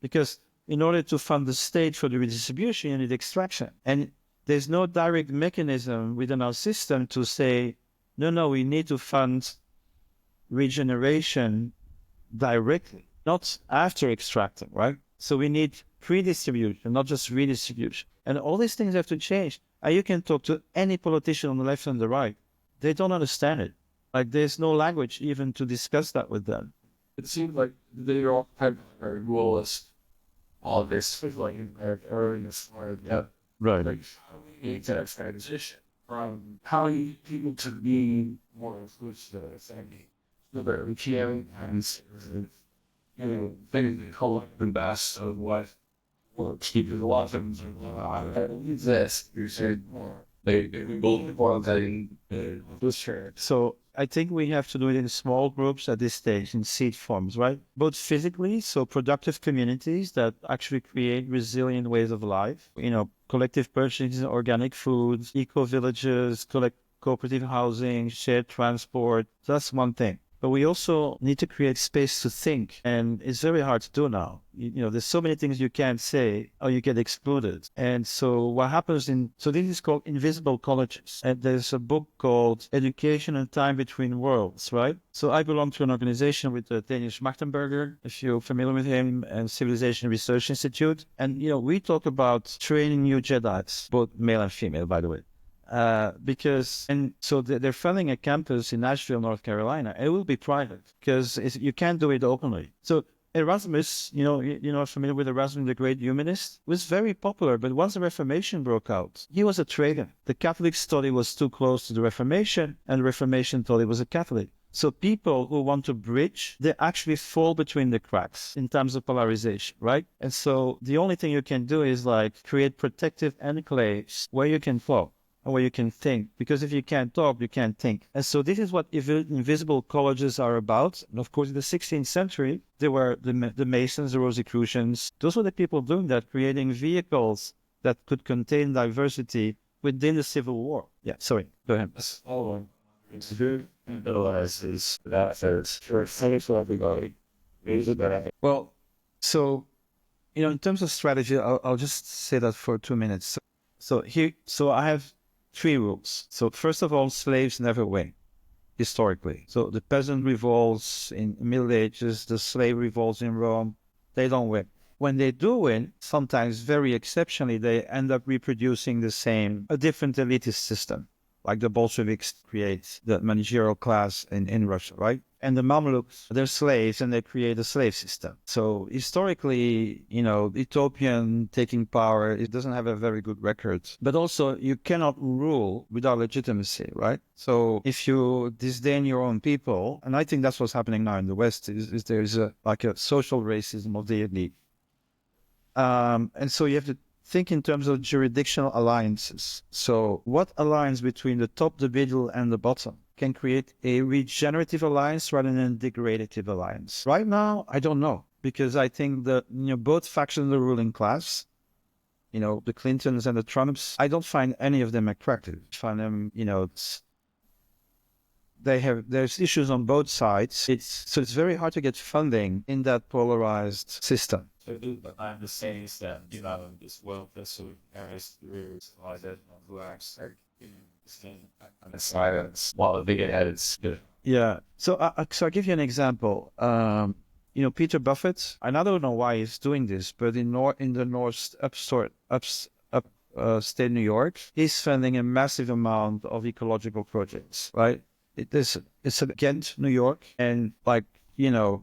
because in order to fund the state for the redistribution, you need extraction. And there's no direct mechanism within our system to say, no, we need to fund regeneration directly, not after extracting, right? So we need pre-distribution, not just redistribution. And all these things have to change. And you can talk to any politician on the left and the right. They don't understand it. Like, there's no language even to discuss that with them. It seems like they all have very rulist. All this is like in this word, Right. like how we need that transition from how people to be more inclusive and so that we can and they collect the best of what people love and this you said more they go for the share. So I think we have to do it in small groups at this stage, in seed forms, right? Both physically, so productive communities that actually create resilient ways of life, collective purchasing, organic foods, eco-villages, cooperative housing, shared transport. So that's one thing. But we also need to create space to think. And it's very hard to do now. There's so many things you can't say or you get excluded. And so what happens so this is called invisible colleges. And there's a book called Education and Time Between Worlds, right? So I belong to an organization with the Danish Machtenberger, if you're familiar with him, and Civilization Research Institute. And, we talk about training new Jedis, both male and female, by the way. So they're funding a campus in Nashville, North Carolina. It will be private because you can't do it openly. So Erasmus, familiar with Erasmus, the great humanist, was very popular. But once the Reformation broke out, he was a traitor. The Catholics thought he was too close to the Reformation, and the Reformation thought he was a Catholic. So people who want to bridge, they actually fall between the cracks in terms of polarization, right? And so the only thing you can do is create protective enclaves where you can talk. Where you can think, because if you can't talk, you can't think. And so this is what invisible colleges are about. And of course, in the 16th century, there were the Masons, the Rosicrucians. Those were the people doing that, creating vehicles that could contain diversity within the Civil War. Yeah, sorry, go ahead. That's all I'm to do and realize is that there's thanks for everybody. Well, so, in terms of strategy, I'll just say that for 2 minutes. So I have 3 rules. So first of all, slaves never win. historically. So the peasant revolts in Middle Ages, the slave revolts in Rome. They don't win. When they do win, sometimes very exceptionally, they end up reproducing a different elitist system, like the Bolsheviks create the managerial class in Russia, right? And the Mamluks, they're slaves and they create a slave system. So historically, utopian taking power, it doesn't have a very good record. But also, you cannot rule without legitimacy, right? So if you disdain your own people, and I think that's what's happening now in the West, is there's a social racism of the elite. And so you have to think in terms of jurisdictional alliances. So what alliance between the top, the middle, and the bottom can create a regenerative alliance rather than a degradative alliance? Right now, I don't know, because I think that both factions of the ruling class, the Clintons and the Trumps, I don't find any of them attractive. I find them, there's issues on both sides. It's very hard to get funding in that polarized system. But I'm just saying is that, this world that's so various careers, like that, who are on the silence while the big heads. Yeah. So I'll give you an example. Peter Buffett, and I don't know why he's doing this, but in the North upstate New York, he's spending a massive amount of ecological projects, right? It's Ghent, New York, and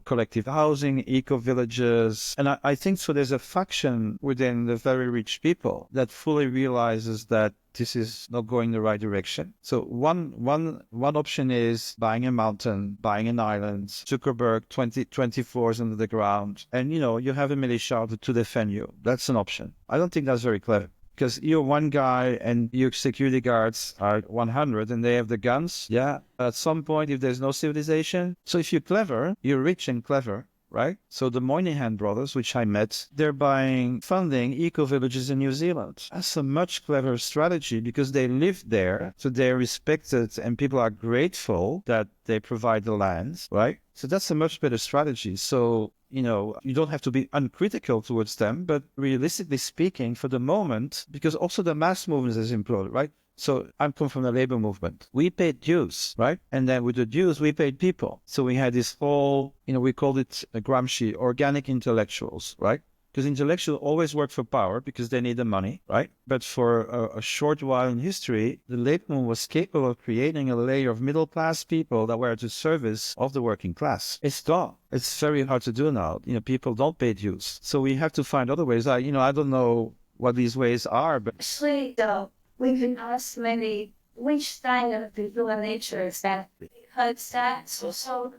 collective housing, eco-villages. And I think so there's a faction within the very rich people that fully realizes that this is not going the right direction. So one option is buying a mountain, buying an island, Zuckerberg, 20 floors under the ground, and you have a militia to defend you. That's an option. I don't think that's very clever. Because you're one guy and your security guards are 100 and they have the guns. Yeah. At some point, if there's no civilization. So if you're clever, you're rich and clever, right? So the Moynihan brothers, which I met, they're buying funding eco-villages in New Zealand. That's a much clever strategy because they live there. So they're respected and people are grateful that they provide the land, right? So that's a much better strategy. So you don't have to be uncritical towards them, but realistically speaking, for the moment, because also the mass movement is imploded, right? So I come from the labor movement. We paid dues, right? And then with the dues, we paid people. So we had this whole, we called it Gramsci, organic intellectuals, right? Because intellectuals always work for power because they need the money, right? But for a short while in history, the labor movement was capable of creating a layer of middle-class people that were at the service of the working class. It's gone. It's very hard to do now. People don't pay dues. So we have to find other ways. I don't know what these ways are, but... Actually, though, we can ask many which kind of people in nature is that because that's also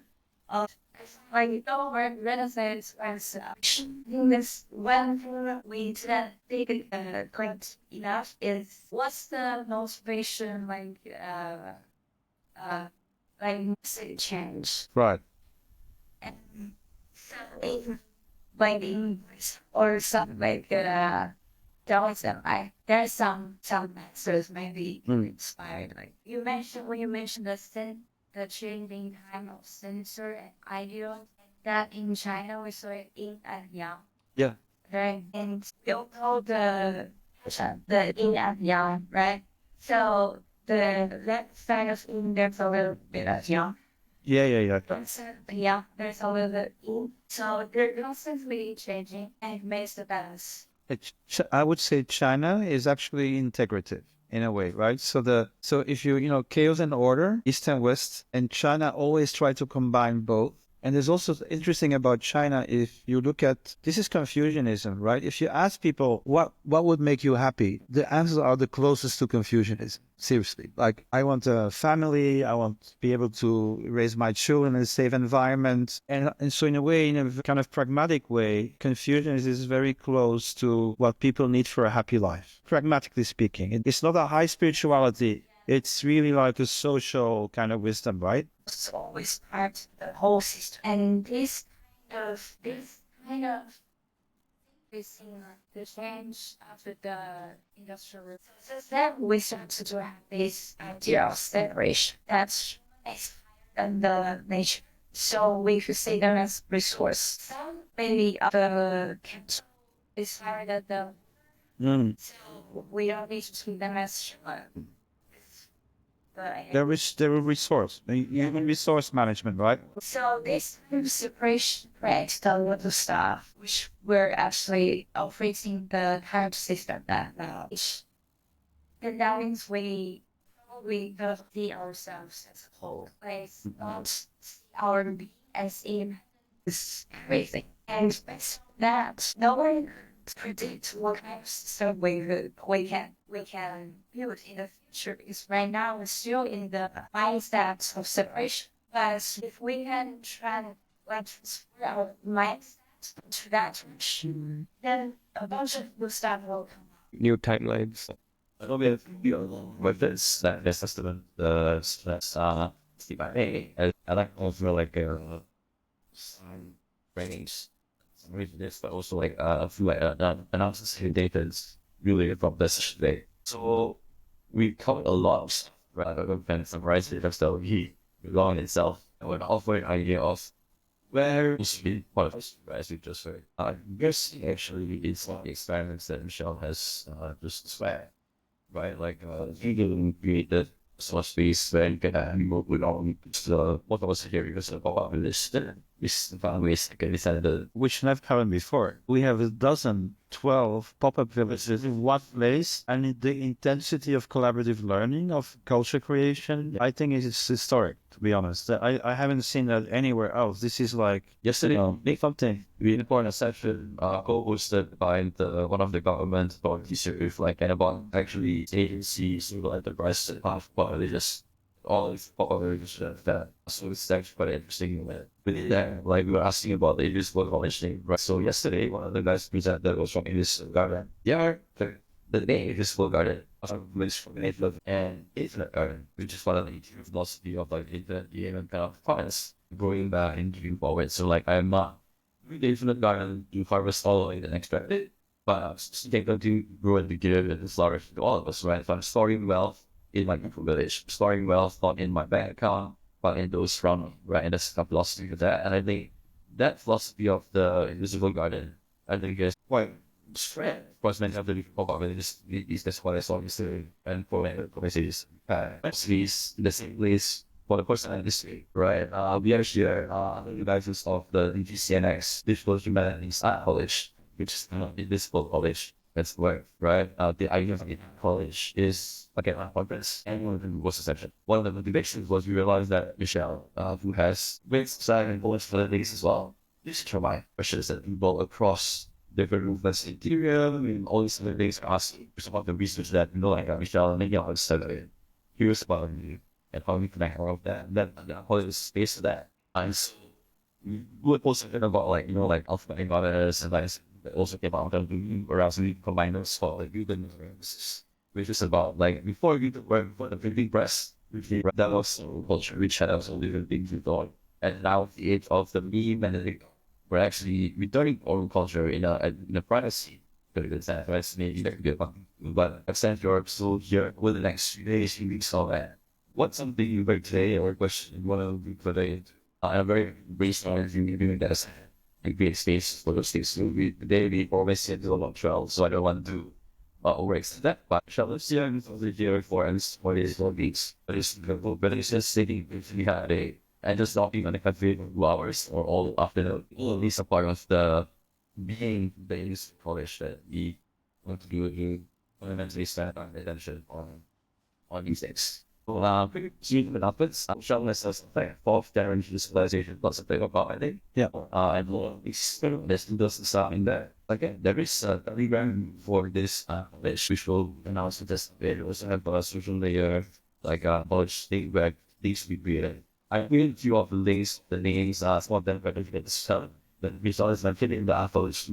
over Renaissance was in this when we didn't take it quite enough is what's the motivation message change Right. and something like English or something there's some masters maybe inspired when you mentioned the changing time of censor and ideal that in China we saw it in and yang. Yeah. Right. And we all know the yin and yang, right? So the left side of yin there's a little bit of yang. Yeah. Yeah, there's a little bit yin. So they're constantly changing and it makes the balance. I would say China is actually integrative in a way, right? So if chaos and order, East and West, and China always try to combine both. And there's also interesting about China, if you look at, this is Confucianism, right? If you ask people, what would make you happy? The answers are the closest to Confucianism. Seriously. Like, I want a family, I want to be able to raise my children in a safe environment. And so in a way, in a kind of pragmatic way, Confucianism is very close to what people need for a happy life, pragmatically speaking. It's not a high spirituality. It's really like a social kind of wisdom, right? It's always part of the whole system. And this kind of the change after the industrial revolution, that wisdom to have this idea of separation. That's and the nature. So we could say them as resource. Some maybe the capital is higher than the so we don't need to see them as There were resource, human resource management, right? So this kind of separation creates a lot of stuff, which we're actually operating the current system that now. That means we probably don't see ourselves as a whole, like not see our being as in this everything. And with that, no one predict what kind of system we can build in the future, because right now we're still in the mindset of separation. But if we can try to transfer our mindset to that direction, then a bunch of new stuff will come. New timelines. A little bit with this that system, that's Steve by me. I like also like some trainings, some reason this, but also like a few analysis of data really from this today. So we covered a lot of stuff, right? We can summarize it as though he belong itself, and we're offering an idea of where we should be part of history, as we just heard. We're seeing actually is the experiments that Michel has just described, right? Like he can create the source space where you can move along what I was hearing was about this. This found ways to get this out of the Which never happened before. We have a dozen, 12 pop-up villages in one place, and the intensity of collaborative learning, of culture creation, I think is historic, to be honest. I haven't seen that anywhere else. This is like yesterday. big something. We recorded a session co-hosted by one of the government bodies with like about actually agencies, civil enterprises, and half religious, all these villages that. So it's actually quite interesting with that. Like we were asking about the invisible college name, right? So yesterday, one of the guys presented was from Invisible Garden. The name Invisible Garden was from Infinite and Infinite Garden, which is one of the philosophy of like infinite game and kind of finance growing back and moving forward. So like I'm not the Infinite Garden to harvest all of it and extract it, but I'm able to grow and to give and flourish to all of us, right? If I'm storing wealth in my micro village, storing wealth not in my bank account, but in those surrounding, right? And that's the philosophy of that. And I think that philosophy of the Invisible Garden, I think is quite spread. Of course, many of the people about it, that's what I saw yesterday. And for many conversations, cities in the same place for the person industry, right? We actually are the devices of the digi-cnx, Digital Humanities College, which is invisible college. That's where, right? The idea of the college is again a conference, and one of them was a session. One of the motivations was we realized that Michel, who has great side and college facilities as well, this turbine questions that involve across different movements in Syria, and all these other things are asking some of the research that like Michel and many others studied. Here's about you and how we connect all of that. And then the whole space of that. And so we would also think about like like alphabetic orders and like also came out of around so we combine those for like Google which is about like before we were for the printing press, that was culture which had also different things we thought. And now the age of the meme and the we're actually returning oral culture in a privacy. Right? Maybe that could be a fun. But extend your episode here with the next few days, few weeks, all that. What's something you heard today or a question you want to put in? I'm very brainstorming doing that and create space for those things. So today we always see a lot of travel, so I don't want to overextend that. But shall we see over here for these 4 weeks? But it's just sitting if we had a and just not even like 2 hours or all afternoon. All of these are part of the being the industry college that we want to do fundamentally spend our attention on these things. So pretty soon with upwards, showing us as like 4th generation civilization plus a bit about I think. Yeah. And more there's stuff in there. Again, there is a telegram for this college which will announce this bit. We also have a social layer like college thing where things we created. I created a few of the links, the names, some of them certificates, so the results mentioned in the college.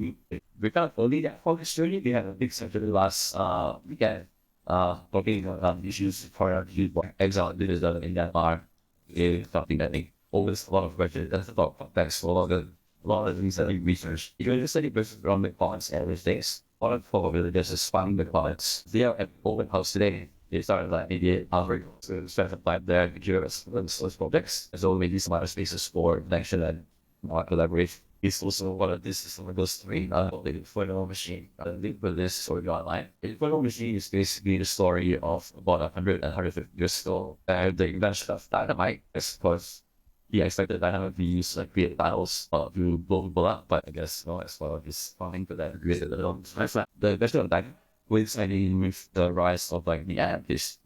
We found only that focus journey. We had a big session last weekend, talking about issues for exile leaders in Myanmar. It's something that they always a lot of questions. That's a lot of context for a lot of things that we research. If you're just studying around the comments and everything, a lot of probably just finding the comments. They are at open house today. They started like maybe outbreak to spend time there to curious those projects. So maybe some other spaces for connection and collaboration. It's also one of this is one of those three, the Inferno Machine. Link with this story online. Inferno Machine is basically the story of about 150 years ago, and the invention of dynamite. Because he expected dynamite to be used to create battles to blow people up, but I guess as well as fine for that created the little. The invention of dynamite coinciding with the rise of the anarchists.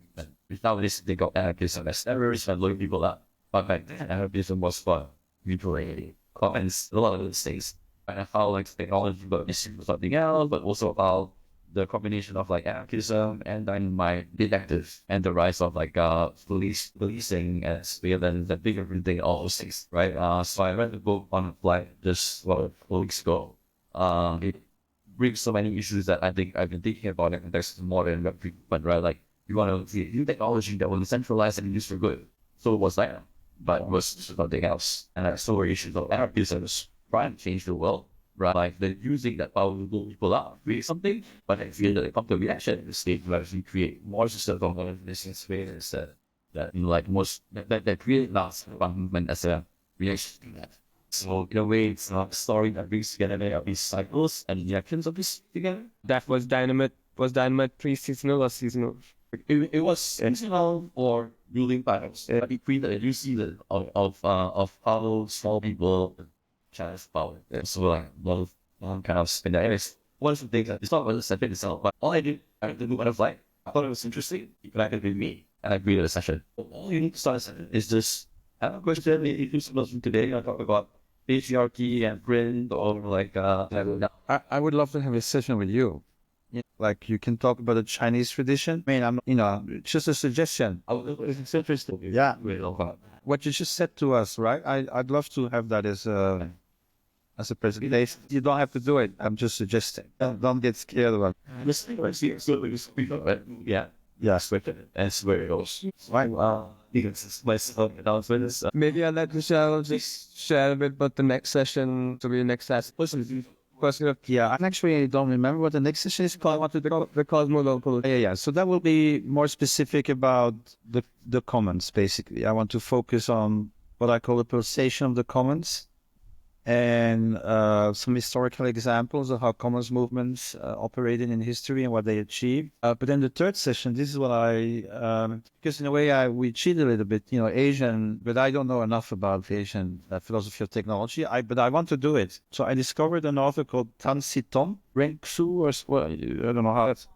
Nowadays they got anarchism as terrorists and blowing people up, but back then anarchism was for mutually comments a lot of those things. And how technology got missing something else, but also about the combination of anarchism and dynamite detective and the rise of policing and surveillance and fingerprinting, all those things, right? So I read the book on just a couple weeks ago. It brings so many issues that I think I've been thinking about in the context of modern web treatment, right? Like you want to create new technology that will centralize and use for good. So it was that, but it was something else. And I saw issues of anarchism trying to change the world, right? Like they're using that power to blow people up, create something, but I feel that they come to a reaction in the state to actually create more systems of organization space that create last movement as a reaction to that. So in a way, it's not a story that brings together of these cycles and reactions of this together. That was dynamite. Was dynamite pre-seasonal or seasonal? It was seasonal or ruling patterns, but it created a season of how small people challenge power. So a lot of kind of spin that. One of the things that it's not about the session itself, but all I did I thought it was interesting. It connected with me, and I created a session. All you need to start a session is just have a question. If you listen today, I talk about patriarchy and print or I would love to have a session with you. Like you can talk about the Chinese tradition. I mean, it's just a suggestion. It's interesting. Yeah. Really. What you just said to us, right? I'd love to have that as a presentation. You don't have to do it. I'm just suggesting. Don't get scared about it. Yeah. Yes. That's where it goes. Right. Because myself announcements. Maybe I'll let Michelle just share a bit about the next session to be the next session. Yeah, I actually don't remember what the next session is called. I want to do The cosmo-local. Yeah. So that will be more specific about the commons, basically. I want to focus on what I call the pulsation of the commons and some historical examples of how commons movements operated in history and what they achieved. But then the third session, this is what because in a way we cheat a little bit, Asian, but I don't know enough about Asian philosophy of technology. But I want to do it. So I discovered an author called Tan Sitong, I don't know how it's.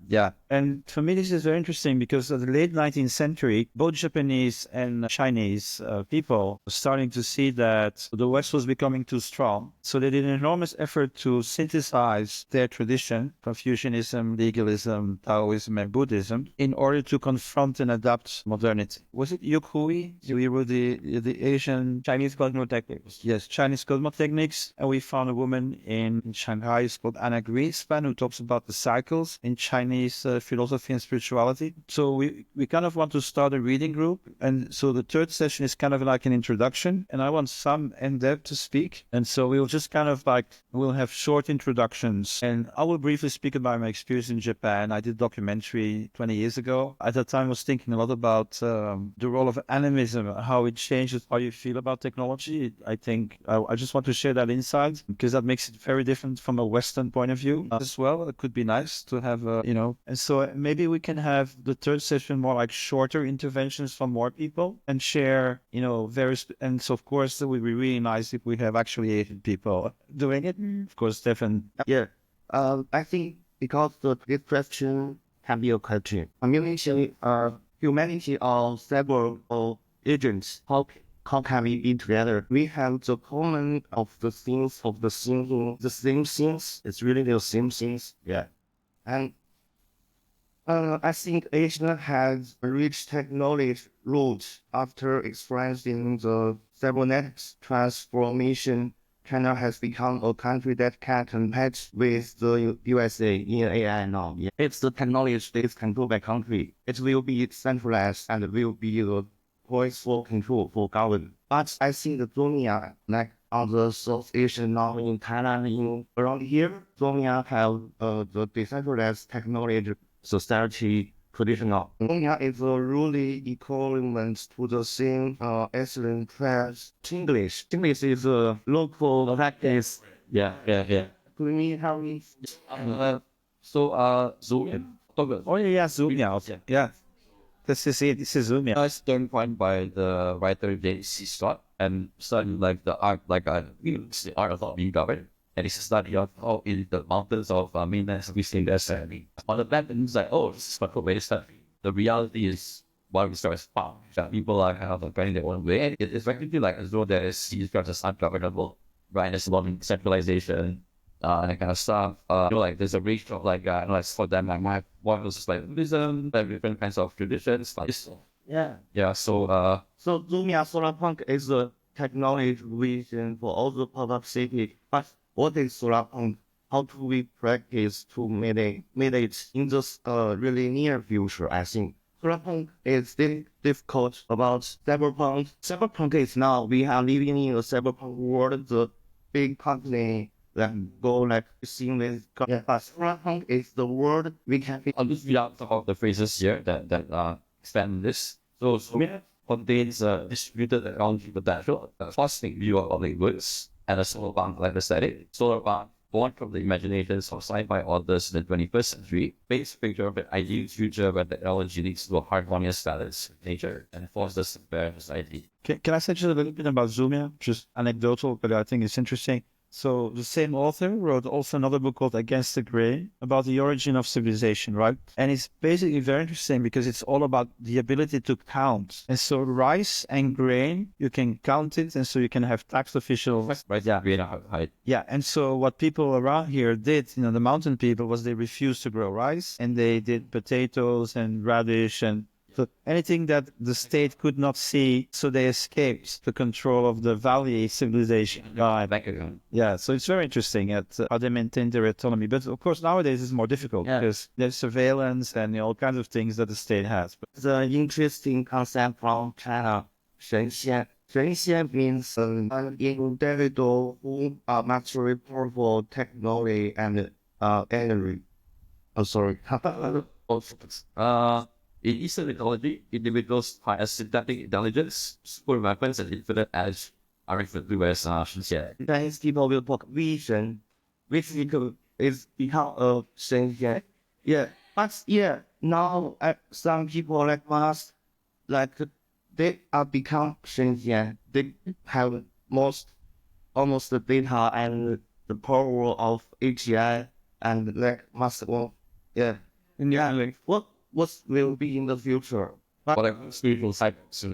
Yeah. And for me, this is very interesting because in the late 19th century, both Japanese and Chinese people were starting to see that the West was becoming too strong. So they did an enormous effort to synthesize their tradition, Confucianism, legalism, Taoism, and Buddhism, in order to confront and adapt modernity. Was it Yukui? We were the Asian Chinese cosmotechnics. Yes, Chinese cosmotechnics. And we found a woman in Shanghai, it's called Anna Greenspan, who talks about the cycles in Chinese philosophy and spirituality. So we kind of want to start a reading group. And so the third session is kind of like an introduction. And I want some in-depth to speak. And so we'll just kind of we'll have short introductions. And I will briefly speak about my experience in Japan. I did documentary 20 years ago. At that time, I was thinking a lot about the role of animism, how it changes how you feel about technology. I think I just want to share that insight because that makes it very different from a Western point of view as well. It could be nice to have, and so maybe we can have the third session more like shorter interventions from more people and share, various, and so of course it would be really nice if we have actually Asian people doing it. Of course, Stefan. Yeah. I think because this question can be a question. Humanity are several agents. How can we be together? We have the common of the things of the same things. It's really the same things. Yeah. And I think Asia has reached technology roots after experiencing the cybernetics transformation. China has become a country that can compete with the USA in AI now. Yeah. If the technology is controlled by country, it will be centralized and will be the voice for control for government. But I think the Zomia, like on the South Asian now in Thailand, around here, Zomia have the decentralized technology society traditional. Zumia is a really equivalent to the same excellent class English. English is a local practice. Yeah. Do you have me? Zoom. Oh yeah, Zoom. Yeah. This is it. This is Zoom. Nice turn point by the writer J.C. Scott and studied like the art, it's the art of not being governed. And it's a study of how in the mountains of mainland we see there's on the map and it's like, oh, this is what way to study. The reality is what we start as found. That people are kind of finding their own way. It's effectively like as though there is these just ungovernable, right? There's a lot of centralization, and that kind of stuff. Like there's a range of like for them like my one was like Buddhism, like different kinds of traditions. Yeah. So So Lumia Solar Punk is a technology vision for all the public city. But what is Solar Punk? How do we practice to make it in the really near future? I think Solar Punk is still difficult about cyberpunk. Cyberpunk is now we are living in a cyberpunk world. The big company that go like seamless. Yeah, but Solar Punk is the world we can be. I'll just read out some of the phrases here that expand this. So Sumia contains a distributed technology potential, a cosmic view of public goods, and a solar punk like aesthetic. Solar punk, born from the imaginations of sci-fi authors in the 21st century, paints a picture of an ideal future where technology leads to a harmonious balance with nature and fosters a fair society. Can I say just a little bit about Zumia? Just anecdotal, but I think it's interesting. So the same author wrote also another book called Against the Grain about the origin of civilization, right? And it's basically very interesting because it's all about the ability to count. And so rice and grain, you can count it, and so you can have tax officials. Right? Yeah. Height. Yeah, and so what people around here did, the mountain people, was they refused to grow rice, and they did potatoes and radish and so anything that the state could not see, so they escaped the control of the valley civilization. Yeah, so it's very interesting at how they maintain their autonomy. But of course, nowadays it's more difficult because there's surveillance and all kinds of things that the state has. But The interesting concept from China, 神仙. 神仙 means an individual who are mastery powerful technology and energy. Oh, sorry. In Eastern mythology, individuals have synthetic intelligence, super weapons, and infinite edge are referred to as 神仙. Chinese people will talk vision, which is become a 神仙. Yeah, but yeah, now some people like us, like they are become 神仙. They have almost the data and the power of AGI and like must well, yeah. Yeah. What will be in the future? But like spiritual cycles.